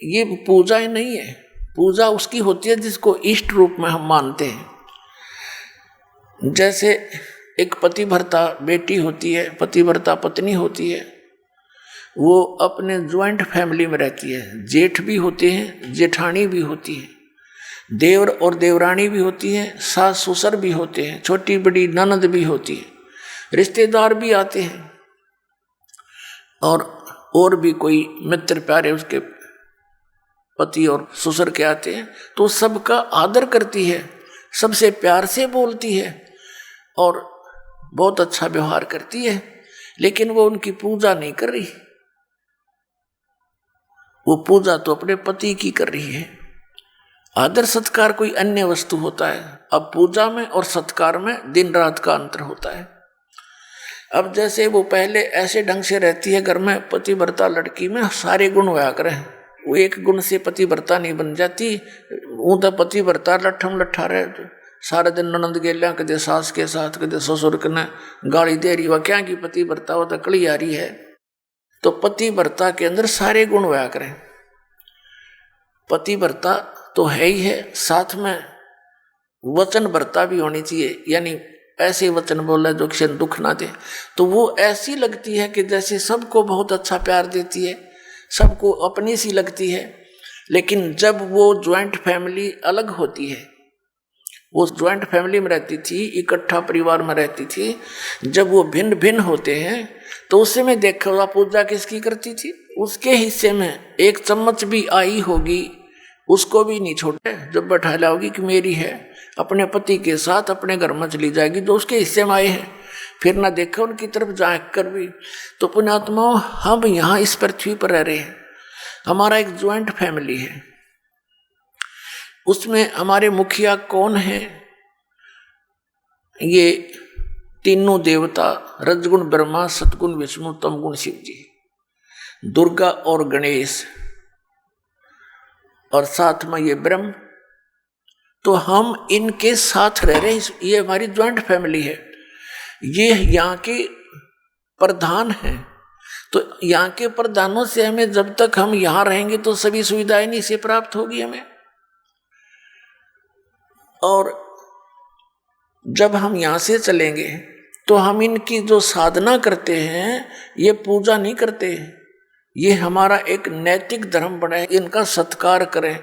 S2: ये पूजा ही नहीं है, पूजा उसकी होती है जिसको इष्ट रूप में हम मानते हैं। जैसे एक पतिव्रता बेटी होती है, पतिव्रता पत्नी होती है, वो अपने ज्वाइंट फैमिली में रहती है, जेठ भी होते हैं, जेठानी भी होती है, देवर और देवरानी भी होती है, सास ससुर भी होते हैं, छोटी बड़ी ननद भी होती है, रिश्तेदार भी आते हैं, और भी कोई मित्र प्यारे उसके पति और ससुर के आते हैं। तो सबका आदर करती है, सबसे प्यार से बोलती है और बहुत अच्छा व्यवहार करती है, लेकिन वो उनकी पूजा नहीं कर रही, वो पूजा तो अपने पति की कर रही है। आदर सत्कार कोई अन्य वस्तु होता है, अब पूजा में और सत्कार में दिन रात का अंतर होता है। अब जैसे वो पहले ऐसे ढंग से रहती है घर में, पतिव्रता लड़की में सारे गुण होया करें, वो एक गुण से पतिव्रता नहीं बन जाती, वो तो पतिव्रता लट्ठम लट्ठा रहे, सारा दिन ननद गेलिया, कदे सास के साथ, कदे ससुर कने गाली दे रही, वह क्या की पति भरता हो तो कड़ी आ रही है। तो पति भरता के अंदर सारे गुण होया करें। पति भरता तो है ही है, साथ में वचन भरता भी होनी चाहिए, यानी ऐसे वचन बोले जो किसी दुख ना दे। तो वो ऐसी लगती है कि जैसे सबको बहुत अच्छा प्यार देती है, सबको अपनी सी लगती है। लेकिन जब वो ज्वाइंट फैमिली अलग होती है, वो ज्वाइंट फैमिली में रहती थी, इकट्ठा परिवार में रहती थी, जब वो भिन्न भिन्न होते हैं तो उस समय देखो पूजा किसकी करती थी, उसके हिस्से में एक चम्मच भी आई होगी उसको भी नहीं छोड़े, जब बैठा लाओगी कि मेरी है, अपने पति के साथ अपने घर में चली जाएगी जो उसके हिस्से में आए हैं, फिर ना देखो उनकी तरफ जाकर कर भी। तो पुण्यात्माओं, हम यहाँ इस पृथ्वी पर रह रहे हैं, हमारा एक ज्वाइंट फैमिली है, उसमें हमारे मुखिया कौन है? ये तीनों देवता, रजगुण ब्रह्मा, सतगुण विष्णु, तमगुण शिव जी, दुर्गा और गणेश, और साथ में ये ब्रह्म। तो हम इनके साथ रह रहे हैं, ये हमारी ज्वाइंट फैमिली है, ये यहाँ के प्रधान हैं। तो यहाँ के प्रधानों से हमें, जब तक हम यहाँ रहेंगे तो सभी सुविधाएं नहीं से प्राप्त होगी हमें। और जब हम यहाँ से चलेंगे तो हम इनकी जो साधना करते हैं, ये पूजा नहीं करते, ये हमारा एक नैतिक धर्म बना है, इनका सत्कार करें,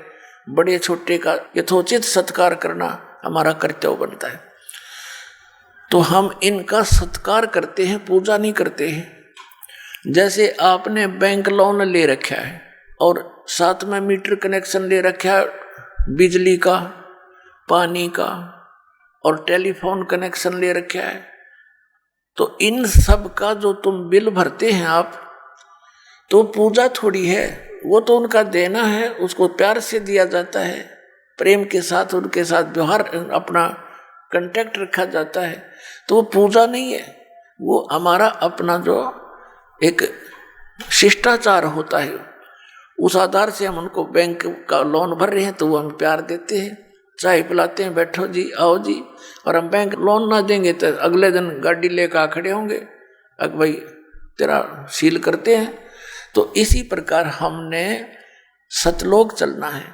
S2: बड़े छोटे का यथोचित सत्कार करना हमारा कर्तव्य बनता है। तो हम इनका सत्कार करते हैं, पूजा नहीं करते हैं। जैसे आपने बैंक लोन ले रखा है और साथ में मीटर कनेक्शन ले रखा है, बिजली का, पानी का और टेलीफोन कनेक्शन ले रखा है, तो इन सब का जो तुम बिल भरते हैं आप, तो पूजा थोड़ी है, वो तो उनका देना है, उसको प्यार से दिया जाता है, प्रेम के साथ उनके साथ व्यवहार, अपना कांटेक्ट रखा जाता है। तो वो पूजा नहीं है, वो हमारा अपना जो एक शिष्टाचार होता है, उस आधार से हम उनको बैंक का लोन भर रहे हैं तो वो हम प्यार देते हैं, चाय पिलाते हैं, बैठो जी, आओ जी। और हम बैंक लोन ना देंगे तो अगले दिन गाड़ी लेकर आ खड़े होंगे, अब भाई तेरा सील करते हैं। तो इसी प्रकार हमने सतलोक चलना है,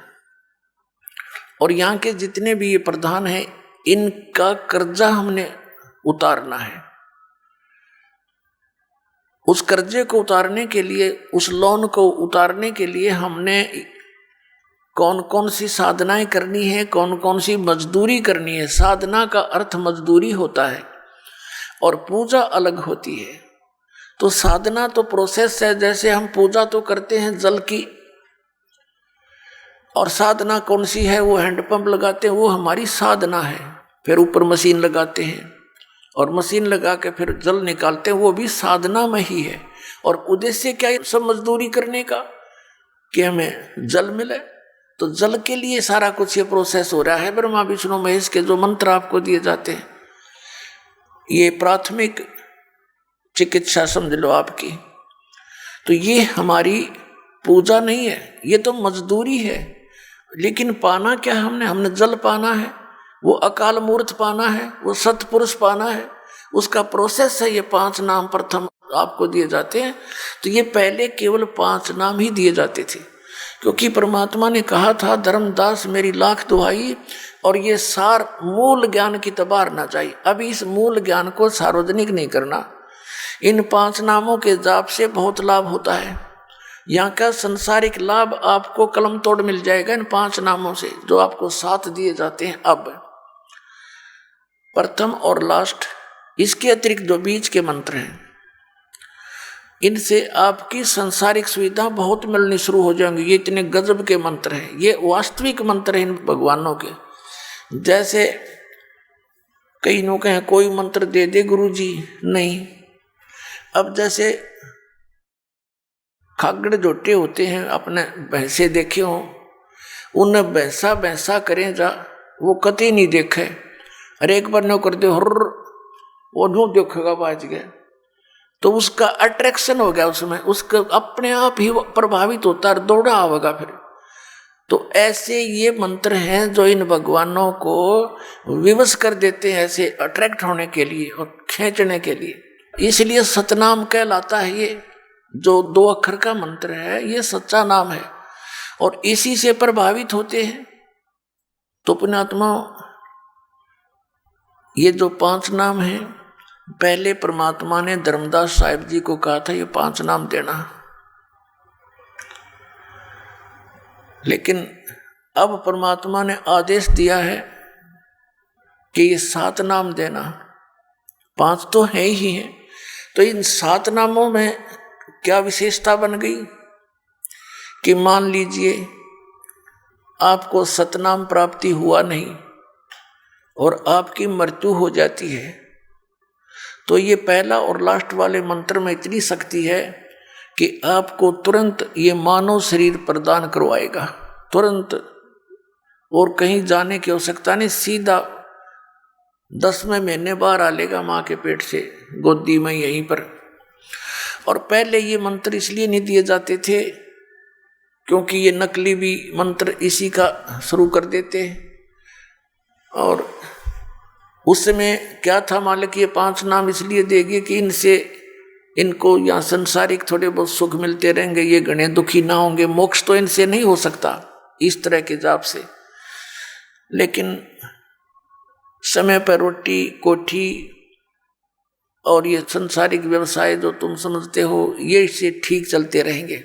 S2: और यहाँ के जितने भी ये प्रधान हैं, इनका कर्जा हमने उतारना है। उस कर्जे को उतारने के लिए, उस लोन को उतारने के लिए हमने कौन कौन सी साधनाएं करनी है, कौन कौन सी मजदूरी करनी है। साधना का अर्थ मजदूरी होता है और पूजा अलग होती है। तो साधना तो प्रोसेस है, जैसे हम पूजा तो करते हैं जल की, और साधना कौन सी है, वो हैंडपंप लगाते हैं, वो हमारी साधना है। फिर ऊपर मशीन लगाते हैं और मशीन लगा के फिर जल निकालते हैं, वो भी साधना में ही है। और उद्देश्य क्या है सब मजदूरी करने का, कि हमें जल मिले। तो जल के लिए सारा कुछ ये प्रोसेस हो रहा है। ब्रह्मा विष्णु महेश के जो मंत्र आपको दिए जाते हैं, ये प्राथमिक चिकित्सा समझ लो आपकी। तो ये हमारी पूजा नहीं है, ये तो मजदूरी है। लेकिन पाना क्या है हमने जल पाना है, वो अकाल मूर्त पाना है, वो सतपुरुष पाना है, उसका प्रोसेस है। ये 5 नाम प्रथम आपको दिए जाते हैं। तो ये पहले केवल 5 नाम ही दिए जाते थे, क्योंकि परमात्मा ने कहा था, धर्मदास मेरी लाख दुहाई, और ये सार मूल ज्ञान की तबार ना चाहिए। अभी इस मूल ज्ञान को सार्वजनिक नहीं करना। इन 5 नामों के जाप से बहुत लाभ होता है। यहाँ का संसारिक लाभ आपको कलम तोड़ मिल जाएगा इन 5 नामों से, जो आपको 7 दिए जाते हैं अब, प्रथम और लास्ट। इसके अतिरिक्त जो बीच के मंत्र हैं, इनसे आपकी संसारिक सुविधा बहुत मिलनी शुरू हो जाएंगी। ये इतने गजब के मंत्र हैं, ये वास्तविक मंत्र हैं इन भगवानों के। जैसे कई लोग कहें कोई मंत्र दे दे गुरुजी, नहीं। अब जैसे खागड़ जोटे होते हैं, अपने भैंसे देखे हो, उन्हें भैंसा भैंसा करें जा, वो कति नहीं देखे। अरे एक बार नो कर दे, हर वो नो देखेगा बाज गए, तो उसका अट्रैक्शन हो गया उसमें, उसका अपने आप ही प्रभावित होता है, दौड़ा आवेगा फिर। तो ऐसे ये मंत्र हैं जो इन भगवानों को विवश कर देते हैं, ऐसे अट्रैक्ट होने के लिए और खींचने के लिए। इसलिए सतनाम कहलाता है। ये जो 2 अक्षर का मंत्र है ये सच्चा नाम है और इसी से प्रभावित होते हैं। तो पुण्यात्मा, ये जो 5 नाम हैं, पहले परमात्मा ने धर्मदास साहिब जी को कहा था ये 5 नाम देना, लेकिन अब परमात्मा ने आदेश दिया है कि ये 7 नाम देना। 5 तो है ही है, तो इन 7 नामों में क्या विशेषता बन गई कि मान लीजिए आपको सतनाम प्राप्ति हुआ नहीं और आपकी मृत्यु हो जाती है, तो ये पहला और लास्ट वाले मंत्र में इतनी शक्ति है कि आपको तुरंत ये मानव शरीर प्रदान करवाएगा, तुरंत, और कहीं जाने की आवश्यकता नहीं, सीधा 10वें महीने बाहर आ लेगा माँ के पेट से, गोदी में यहीं पर। और पहले ये मंत्र इसलिए नहीं दिए जाते थे क्योंकि ये नकली भी मंत्र इसी का शुरू कर देते हैं। और उस समय क्या था, मालिक ये 5 नाम इसलिए देगी कि इनसे इनको यहाँ संसारिक थोड़े बहुत सुख मिलते रहेंगे, ये घने दुखी ना होंगे, मोक्ष तो इनसे नहीं हो सकता इस तरह के जाप से। लेकिन समय पर रोटी कोठी और ये संसारिक व्यवसाय जो तुम समझते हो, ये इससे ठीक चलते रहेंगे।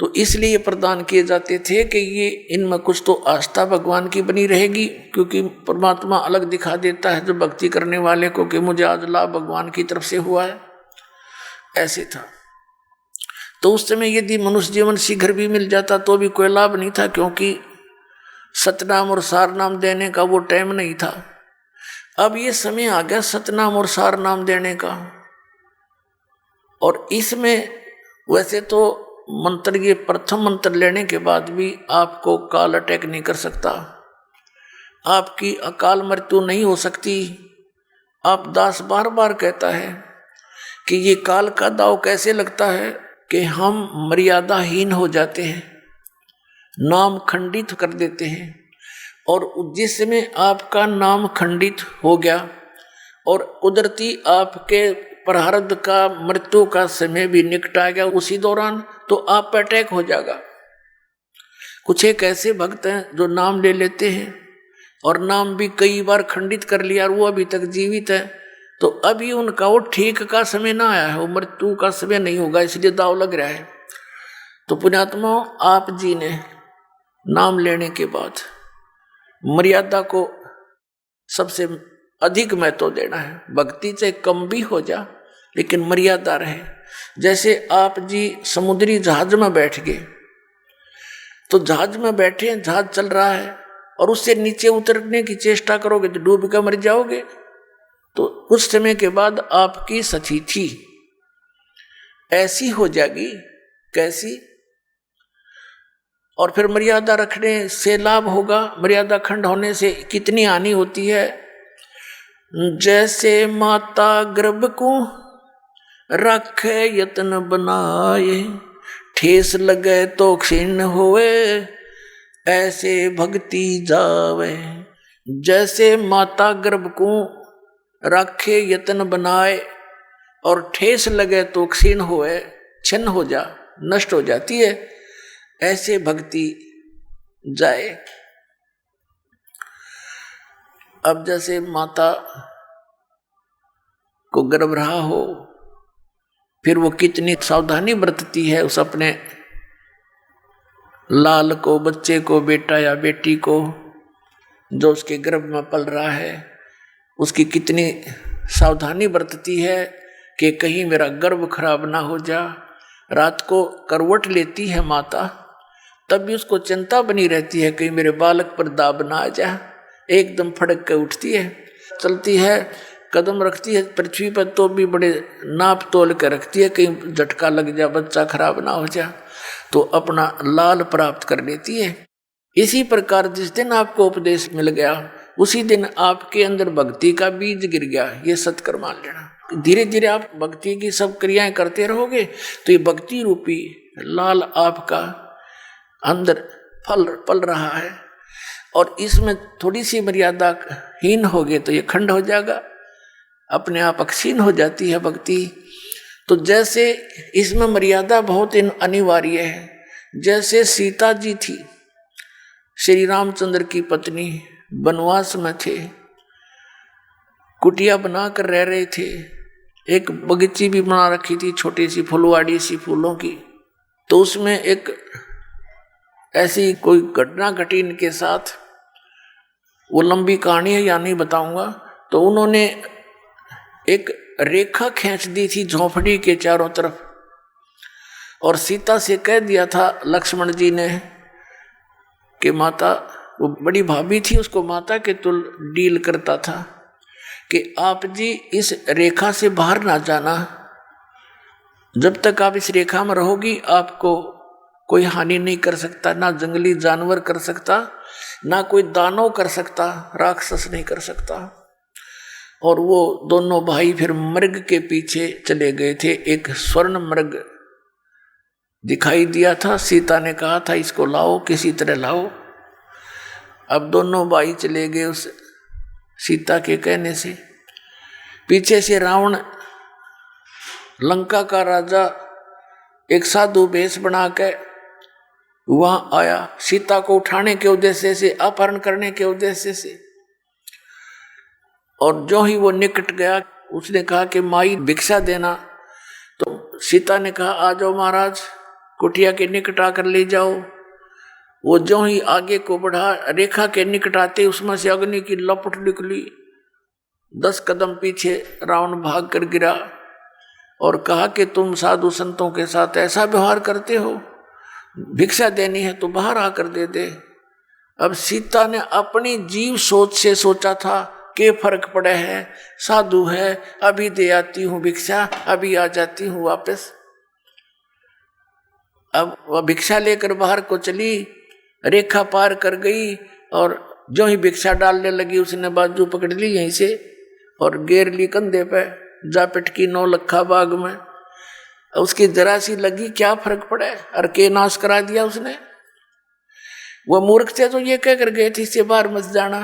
S2: तो इसलिए ये प्रदान किए जाते थे कि ये इनमें कुछ तो आस्था भगवान की बनी रहेगी, क्योंकि परमात्मा अलग दिखा देता है जो भक्ति करने वाले को कि मुझे आज लाभ भगवान की तरफ से हुआ है। ऐसे था। तो उस समय यदि मनुष्य जीवन शीघ्र भी मिल जाता तो भी कोई लाभ नहीं था, क्योंकि सतनाम और सारनाम देने का वो टाइम नहीं था। अब ये समय आ गया सतनाम और सारनाम देने का। और इसमें वैसे तो मंत्र, ये प्रथम मंत्र लेने के बाद भी आपको काल अटैक नहीं कर सकता, आपकी अकाल मृत्यु नहीं हो सकती। आप दास बार बार कहता है कि ये काल का दाव कैसे लगता है कि हम मर्यादाहीन हो जाते हैं, नाम खंडित कर देते हैं। और जिस समय आपका नाम खंडित हो गया और कुदरती आपके प्रारब्ध का मृत्यु का समय भी निकट आ गया उसी दौरान, तो आप पर अटैक हो जाएगा। कुछ एक ऐसे भक्त हैं जो नाम ले लेते हैं और नाम भी कई बार खंडित कर लिया और वो अभी तक जीवित है, तो अभी उनका वो ठीक का समय ना आया है, वो मृत्यु का समय नहीं होगा, इसलिए दाव लग रहा है। तो पुण्यात्मा, आप जी ने नाम लेने के बाद मर्यादा को सबसे अधिक महत्व देना है। भक्ति से कम भी हो जा लेकिन मर्यादा रहे। जैसे आप जी समुद्री जहाज में बैठ गए, तो जहाज में बैठे, जहाज चल रहा है और उससे नीचे उतरने की चेष्टा करोगे तो डूब कर मर जाओगे। तो कुछ समय के बाद आपकी स्थिति ऐसी हो जाएगी, कैसी, और फिर मर्यादा रखने से लाभ होगा। मर्यादा खंड होने से कितनी हानि होती है। जैसे माता गर्भ को रखे यत्न बनाए, ठेस लगे तो क्षीण होए, ऐसे भक्ति जावे। जैसे माता गर्भ को रखे यत्न बनाए और ठेस लगे तो क्षीण होए, छिन्न हो जा, नष्ट हो जाती है, ऐसे भक्ति जाए। अब जैसे माता को गर्भ रहा हो, फिर वो कितनी सावधानी बरतती है उस अपने लाल को, बच्चे को, बेटा या बेटी को जो उसके गर्भ में पल रहा है, उसकी कितनी सावधानी बरतती है कि कहीं मेरा गर्भ खराब ना हो जा। रात को करवट लेती है माता, तब भी उसको चिंता बनी रहती है कहीं मेरे बालक पर दाब ना आ जा। एकदम फड़क के उठती है, चलती है, कदम रखती है पृथ्वी पर तो भी बड़े नाप तोल के रखती है, कहीं झटका लग जा, बच्चा खराब ना हो जा, तो अपना लाल प्राप्त कर लेती है। इसी प्रकार जिस दिन आपको उपदेश मिल गया उसी दिन आपके अंदर भक्ति का बीज गिर गया, ये सत्कर मान लेना। धीरे धीरे आप भक्ति की सब क्रियाएं करते रहोगे तो ये भक्ति रूपी लाल आपका अंदर फल पल रहा है, और इसमें थोड़ी सी मर्यादा हीन हो गई तो ये खंड हो जाएगा, अपने आप अक्षीण हो जाती है भक्ति। तो जैसे इसमें मर्यादा बहुत अनिवार्य है, जैसे सीता जी थी, श्री रामचंद्र की पत्नी, वनवास में थे, कुटिया बना कर रह रहे थे, एक बगीची भी बना रखी थी छोटी सी फुलवाड़ी सी फूलों की। तो उसमें एक ऐसी कोई घटना घटी इनके साथ, वो लंबी कहानी है या नहीं बताऊंगा। तो उन्होंने एक रेखा खींच दी थी झोंपड़ी के चारों तरफ, और सीता से कह दिया था लक्ष्मण जी ने कि माता, वो बड़ी भाभी थी, उसको माता के तुल डील करता था कि आप जी इस रेखा से बाहर ना जाना, जब तक आप इस रेखा में रहोगी आपको कोई हानि नहीं कर सकता, ना जंगली जानवर कर सकता, ना कोई दानव कर सकता, राक्षस नहीं कर सकता। और वो दोनों भाई फिर मृग के पीछे चले गए थे। एक स्वर्ण मृग दिखाई दिया था, सीता ने कहा था इसको लाओ, किसी तरह लाओ। अब दोनों भाई चले गए उस सीता के कहने से। पीछे से रावण, लंका का राजा, एक साधु वेश बना के वहां आया, सीता को उठाने के उद्देश्य से, अपहरण करने के उद्देश्य से। और जो ही वो निकट गया, उसने कहा कि माई भिक्षा देना। तो सीता ने कहा आ जाओ महाराज, कुटिया के निकट आकर ले जाओ। वो जो ही आगे को बढ़ा, रेखा के निकट आते उसमें से अग्नि की लपट निकली। 10 कदम पीछे रावण भाग कर गिरा और कहा कि तुम साधु संतों के साथ ऐसा व्यवहार करते हो, भिक्षा देनी है तो बाहर आकर दे दे। अब सीता ने अपनी जीव सोच से सोचा था कि फर्क पड़े है, साधु है, अभी दे आती हूँ भिक्षा, अभी आ जाती हूँ वापस। अब वह भिक्षा लेकर बाहर को चली, रेखा पार कर गई, और जो ही भिक्षा डालने लगी उसने बाजू पकड़ ली यहीं से और गेर ली कंधे पे, जा पिटकी 9 लखा बाग में। उसकी जरा सी लगी, क्या फर्क पड़े, और के नाश करा दिया उसने। वह मूर्ख थे तो ये कह कर गए थे इससे बाहर मत जाना,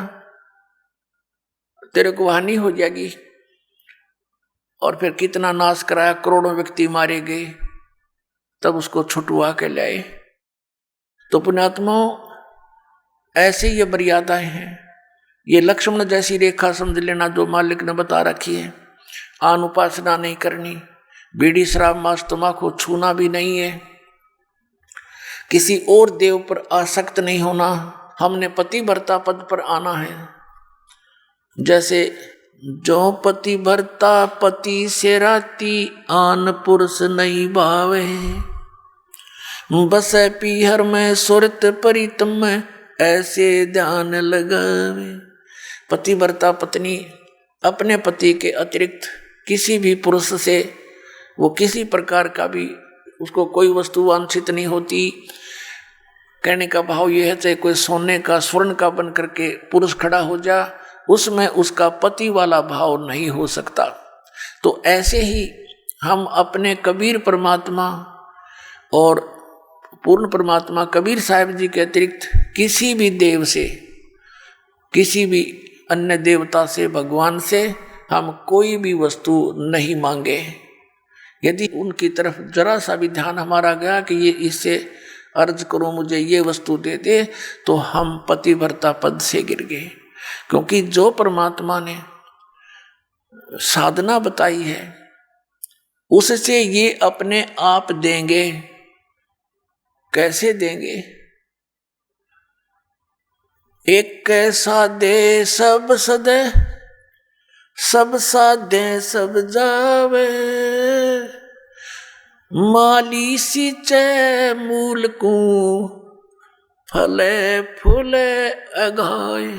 S2: तेरे को हानि हो जाएगी। और फिर कितना नाश कराया, करोड़ों व्यक्ति मारे गए, तब उसको छुटवा के लाए। तो पुण्यात्माओं, ऐसे ये मर्यादाएं हैं। ये लक्ष्मण जैसी रेखा समझ लेना जो मालिक ने बता रखी है। आन उपासना नहीं करनी, बीड़ी शराब मांस तम्बाकू छूना भी नहीं है, किसी और देव पर आसक्त नहीं होना, हमने पतिव्रता पद पर आना है। जैसे जो पति भरता पति से राती, आन पुरुष नहीं भावे, बस पीहर में सुरत परितम में, ऐसे ध्यान लगावे। पतिव्रता पत्नी अपने पति के अतिरिक्त किसी भी पुरुष से, वो किसी प्रकार का भी, उसको कोई वस्तु वांछित नहीं होती। कहने का भाव यह है, चाहे कोई सोने का स्वर्ण का बन करके पुरुष खड़ा हो जा, उसमें उसका पति वाला भाव नहीं हो सकता। तो ऐसे ही हम अपने कबीर परमात्मा और पूर्ण परमात्मा कबीर साहिब जी के अतिरिक्त किसी भी देव से, किसी भी अन्य देवता से, भगवान से हम कोई भी वस्तु नहीं मांगे। यदि उनकी तरफ जरा सा भी ध्यान हमारा गया कि ये इससे अर्ज करो मुझे ये वस्तु दे दे, तो हम पतिव्रता पद से गिर गए। क्योंकि जो परमात्मा ने साधना बताई है उससे ये अपने आप देंगे। कैसे देंगे? एक कैसा दे सब सदे, सब साधे सब जावे, माली सींचे मूल को, फले फूले अगाए।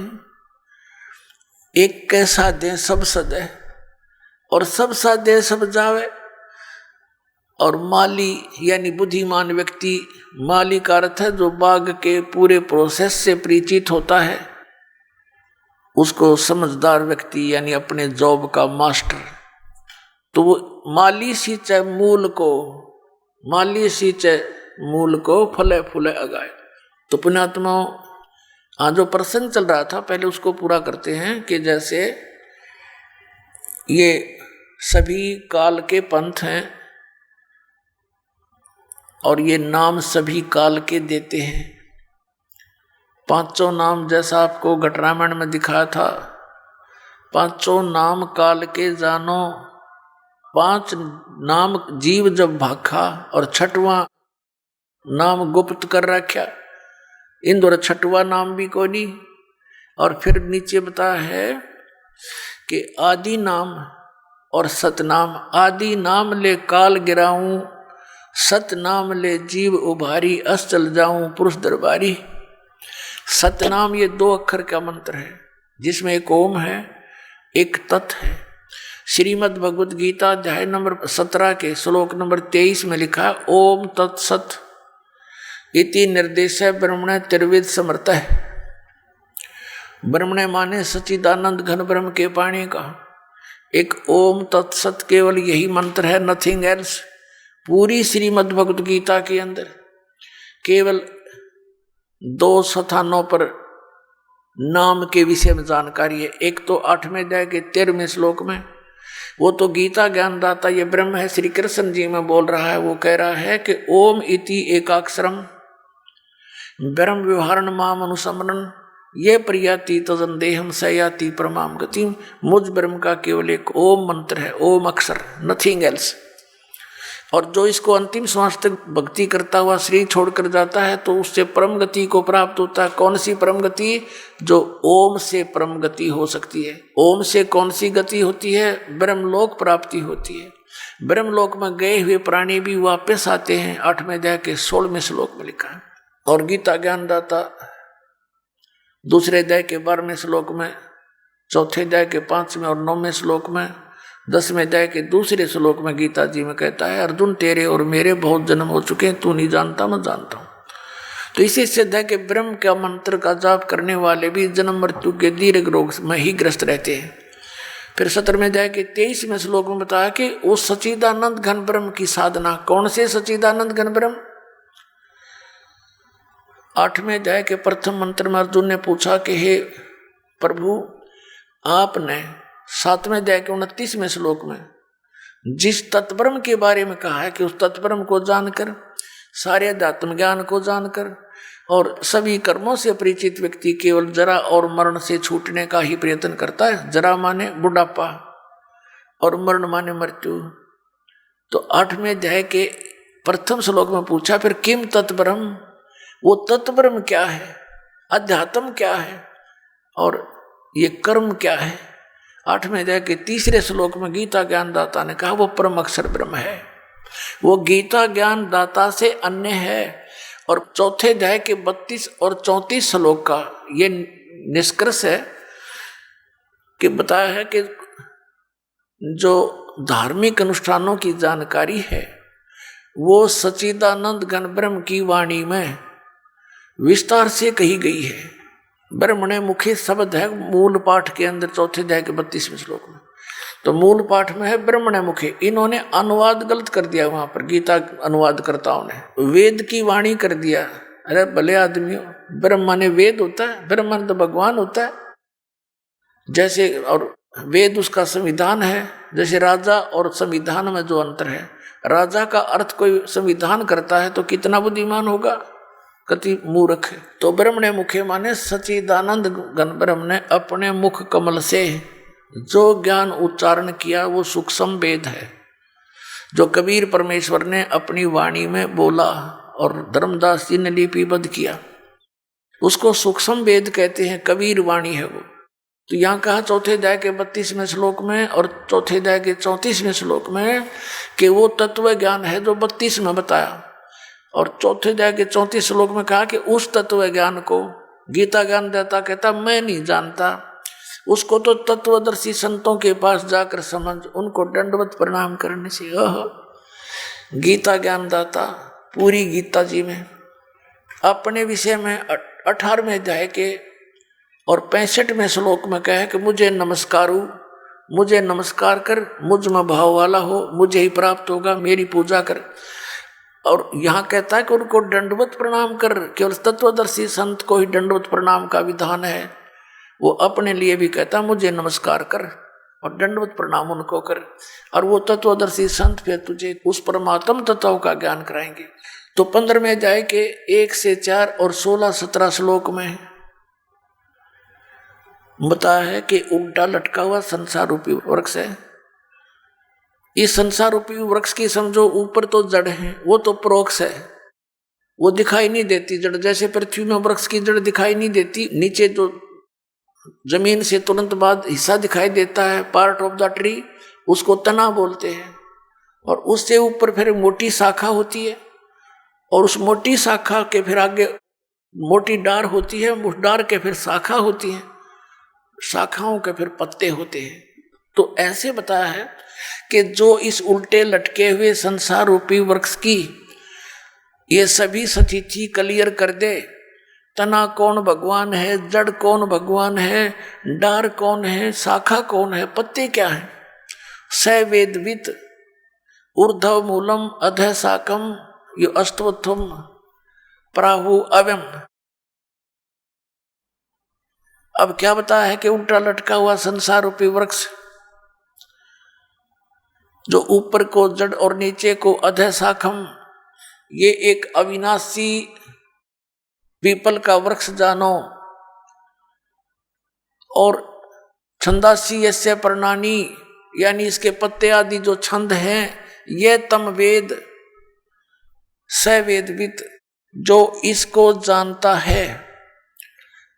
S2: एक कैसा दे सब सदे, और सब साधे सब जावे। और माली यानी बुद्धिमान व्यक्ति, माली का अर्थ है जो बाग के पूरे प्रोसेस से परिचित होता है, उसको समझदार व्यक्ति यानी अपने जॉब का मास्टर। तो वो माली सींचे मूल को, माली सींचे मूल को, फले फूले अगाए। तो पुण्यात्मा, आज जो प्रसंग चल रहा था पहले उसको पूरा करते हैं कि जैसे ये सभी काल के पंथ हैं और ये नाम सभी काल के देते हैं। पांचों नाम जैसा आपको घटरामायण में दिखाया था, पांचों नाम काल के जानो, पांच नाम जीव जब भाखा और छठवां नाम गुप्त कर रखा, इन दोनों छठवां नाम भी कोई नहीं। और फिर नीचे बताया है कि आदि नाम और सतनाम, आदि नाम ले काल गिराऊं, सतनाम ले जीव उभारी, अस चल जाऊं पुरुष दरबारी। सतनाम ये 2 अक्षर का मंत्र है जिसमें एक ओम है, एक तत् है। श्रीमद् भगवद गीता अध्याय नंबर 17 के श्लोक नंबर 23 में लिखा है, ओम तत्सत इति निर्देश ब्रह्मण त्रिविद समर्थ है। ब्रह्मण माने सच्चिदानंद घन ब्रह्म के पाणी का एक ओम तत्सत, केवल यही मंत्र है, नथिंग एल्स। पूरी श्रीमद् भगवद गीता के अंदर केवल 2 स्थानों पर नाम के विषय में जानकारी है। एक तो 8वें अध्याय के 13वें श्लोक में, वो तो गीता ज्ञानदाता ये ब्रह्म है, श्री कृष्ण जी में बोल रहा है। वो कह रहा है कि ओम इति एकाक्षरम ब्रह्म व्यवहारण माम अनुसमरण ये प्रियाति तजन देहम सयाति परमाम गति। मुझ ब्रह्म का केवल एक ओम मंत्र है, ओम अक्षर, नथिंग एल्स। और जो इसको अंतिम श्वास तक भक्ति करता हुआ शरीर छोड़कर जाता है तो उससे परम गति को प्राप्त होता है। कौन सी परम गति? जो ओम से परम गति हो सकती है। ओम से कौन सी गति होती है? ब्रह्मलोक प्राप्ति होती है। ब्रह्मलोक में गए हुए प्राणी भी वापस आते हैं, 8वें अध्याय के 16वें श्लोक में लिखा है। और गीता ज्ञानदाता 2 अध्याय के 12वें श्लोक में, 4 अध्याय के 5वें और 9वें श्लोक में, 10वें अध्याय के 2 श्लोक में गीता जी में कहता है, अर्जुन तेरे और मेरे बहुत जन्म हो चुके हैं, तू नहीं जानता मैं जानता हूं। तो इसी सिद्ध है कि ब्रह्म का मंत्र का जाप करने वाले भी जन्म मृत्यु के दीर्घ रोग में ही ग्रस्त रहते हैं। फिर 17वें अध्याय के 23वें श्लोक में बताया कि उस सच्चिदानंद घन ब्रह्म की साधना। कौन से सच्चिदानंद घन ब्रह्म? 8वें अध्याय के प्रथम मंत्र में अर्जुन ने पूछा कि हे प्रभु, आपने 7वें अध्याय के 29वें श्लोक में जिस तत्ब्रह्म के बारे में कहा है कि उस तत्ब्रह्म को जानकर, सारे अध्यात्म ज्ञान को जानकर और सभी कर्मों से परिचित व्यक्ति केवल जरा और मरण से छूटने का ही प्रयत्न करता है। जरा माने बुढ़ापा और मरण माने मृत्यु। तो 8वें अध्याय के प्रथम श्लोक में पूछा, फिर किम तत्ब्रह्म, वो तत्ब्रह्म क्या है, अध्यात्म क्या है और ये कर्म क्या है? 8वें अध्याय के 3 श्लोक में गीता ज्ञानदाता ने कहा वो परम अक्षर ब्रह्म है, वो गीता ज्ञानदाता से अन्य है। और 4 अध्याय के 32 और 34 श्लोक का ये निष्कर्ष है कि बताया है कि जो धार्मिक अनुष्ठानों की जानकारी है वो सच्चिदानंद घन ब्रह्म की वाणी में विस्तार से कही गई है। ब्रह्मणे मुखे शब्द है मूल पाठ के अंदर 4 अध्याय के 32वें श्लोक में। तो मूल पाठ में है ब्रह्मणे मुखे। इन्होंने अनुवाद गलत कर दिया, वहां पर गीता अनुवादकर्ताओं ने वेद की वाणी कर दिया। अरे भले आदमियों, ब्रह्म माने वेद होता है, ब्रह्म माने तो भगवान होता है जैसे, और वेद उसका संविधान है। जैसे राजा और संविधान में जो अंतर है, राजा का अर्थ कोई संविधान करता है तो कितना बुद्धिमान होगा, कति मूर्ख है। तो ब्रह्मणे मुखे माने सच्चिदानंद घन ब्रह्म ने अपने मुख कमल से जो ज्ञान उच्चारण किया वो सूक्ष्म वेद है, जो कबीर परमेश्वर ने अपनी वाणी में बोला और धर्मदास जी ने लिपिबद्ध किया, उसको सूक्ष्म वेद कहते हैं, कबीर वाणी है वो। तो यहाँ कहा 4 अध्याय के 32वें श्लोक में और 4 अध्याय के 34वें श्लोक में कि वो तत्व ज्ञान है जो 32 में बताया। और 4 अध्याय के 34 श्लोक में कहा कि उस तत्व ज्ञान को गीता ज्ञान देता कहता मैं नहीं जानता, उसको तो तत्वदर्शी संतों के पास जाकर समझ, उनको दंडवत प्रणाम करने से। गीता ज्ञानदाता पूरी गीता जी में अपने विषय में 18वें अध्याय के और 65वें श्लोक में कहे कि मुझे नमस्कारु, मुझे नमस्कार कर, मुझ में भाव वाला हो, मुझे ही प्राप्त होगा, मेरी पूजा कर। और यहाँ कहता है कि उनको दंडवत प्रणाम कर। केवल तत्वदर्शी संत को ही दंडवत प्रणाम का विधान है। वो अपने लिए भी कहता मुझे नमस्कार कर और दंडवत प्रणाम उनको कर। और वो तत्वदर्शी संत फिर तुझे उस परमात्म तत्व का ज्ञान कराएंगे। तो 15वें अध्याय के 1 से 4 और 16-17 श्लोक में बताया है कि उल्टा लटका हुआ संसार रूपी वृक्ष है। इस संसार रूपी वृक्ष की समझो ऊपर तो जड़ है, वो तो परोक्ष है, वो दिखाई नहीं देती जड़। जैसे पृथ्वी में वृक्ष की जड़ दिखाई नहीं देती, नीचे जो जमीन से तुरंत बाद हिस्सा दिखाई देता है पार्ट ऑफ द ट्री, उसको तना बोलते हैं। और उससे ऊपर फिर मोटी शाखा होती है और उस मोटी शाखा के फिर आगे मोटी डार होती है, उस डार के फिर शाखा होती है, शाखाओं के फिर पत्ते होते हैं। तो ऐसे बताया है कि जो इस उल्टे लटके हुए संसार रूपी वृक्ष की ये सभी स्थिति क्लियर कर दे। तना कौन भगवान है, जड़ कौन भगवान है, डार कौन है, शाखा कौन है, पत्ते क्या है। स वेदवित ऊर्ध्व मूलम अधः शाकम यो अस्तवत्वम प्राहु अव्यम। अब क्या बताया है कि उल्टा लटका हुआ संसार रूपी वृक्ष जो ऊपर को जड़ और नीचे को अधः शाखम, ये एक अविनाशी पीपल का वृक्ष जानो। और छंदासी यस्य पर्णानी, यानी इसके पत्ते आदि जो छंद हैं, ये तम वेद सवेदवित, जो इसको जानता है।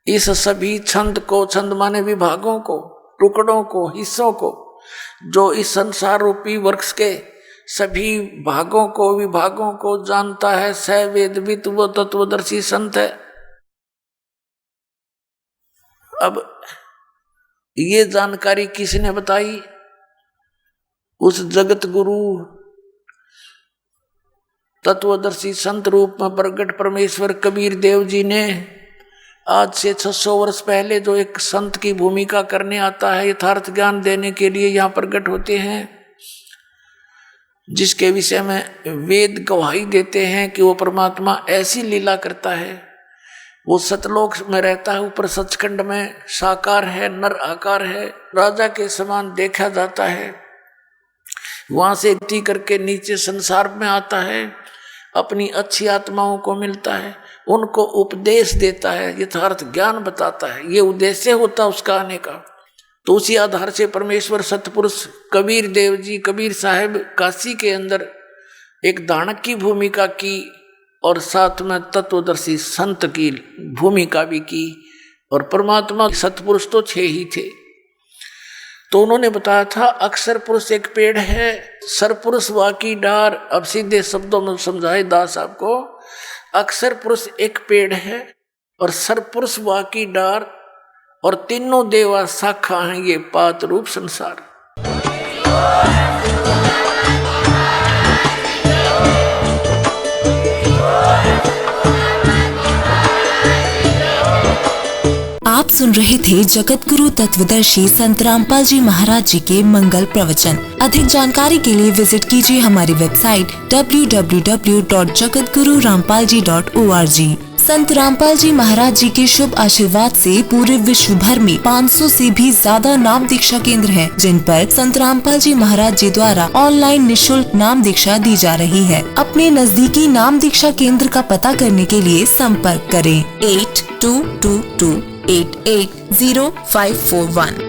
S2: इस सभी छंद को, छंद माने विभागों को, टुकड़ों को, हिस्सों को, जो इस संसार रूपी वृक्ष के सभी भागों को, विभागों को जानता है, सवेदवित, वो तत्वदर्शी संत है। अब ये जानकारी किसने बताई? उस जगत गुरु तत्वदर्शी संत रूप में प्रगट परमेश्वर कबीर देव जी ने आज से 600 वर्ष पहले जो एक संत की भूमिका करने आता है, यथार्थ ज्ञान देने के लिए यहाँ प्रकट होते हैं, जिसके विषय में वेद गवाही देते हैं कि वो परमात्मा ऐसी लीला करता है। वो सतलोक में रहता है, ऊपर सचखंड में साकार है, नर आकार है, राजा के समान देखा जाता है। वहां से गति करके नीचे संसार में आता है, अपनी अच्छी आत्माओं को मिलता है, उनको उपदेश देता है, यथार्थ ज्ञान बताता है। ये उद्देश्य होता उसका आने का। तो उसी आधार से परमेश्वर सतपुरुष कबीर देव जी, कबीर साहब काशी के अंदर एक दानक की भूमिका की और साथ में तत्वदर्शी संत की भूमिका भी की। और परमात्मा सतपुरुष तो 6 ही थे। तो उन्होंने बताया था अक्षर पुरुष एक पेड़ है, सरपुरुष वाकी डार। अब सीधे शब्दों में समझाए दास आपको, अक्षर पुरुष एक पेड़ है और सरपुरुष वाकी डार, और तीनों देवा शाखा हैं ये पात रूप संसार।
S3: आप सुन रहे थे जगत गुरु तत्वदर्शी संत रामपाल जी महाराज जी के मंगल प्रवचन। अधिक जानकारी के लिए विजिट कीजिए हमारी वेबसाइट www.jagatgururampalji.org। संत रामपाल जी महाराज जी के शुभ आशीर्वाद से पूरे विश्व भर में 500 से भी ज्यादा नाम दीक्षा केंद्र हैं, जिन पर संत रामपाल जी महाराज जी द्वारा ऑनलाइन निःशुल्क नाम दीक्षा दी जा रही है। अपने नजदीकी नाम दीक्षा केंद्र का पता करने के लिए संपर्क करें 8222880541।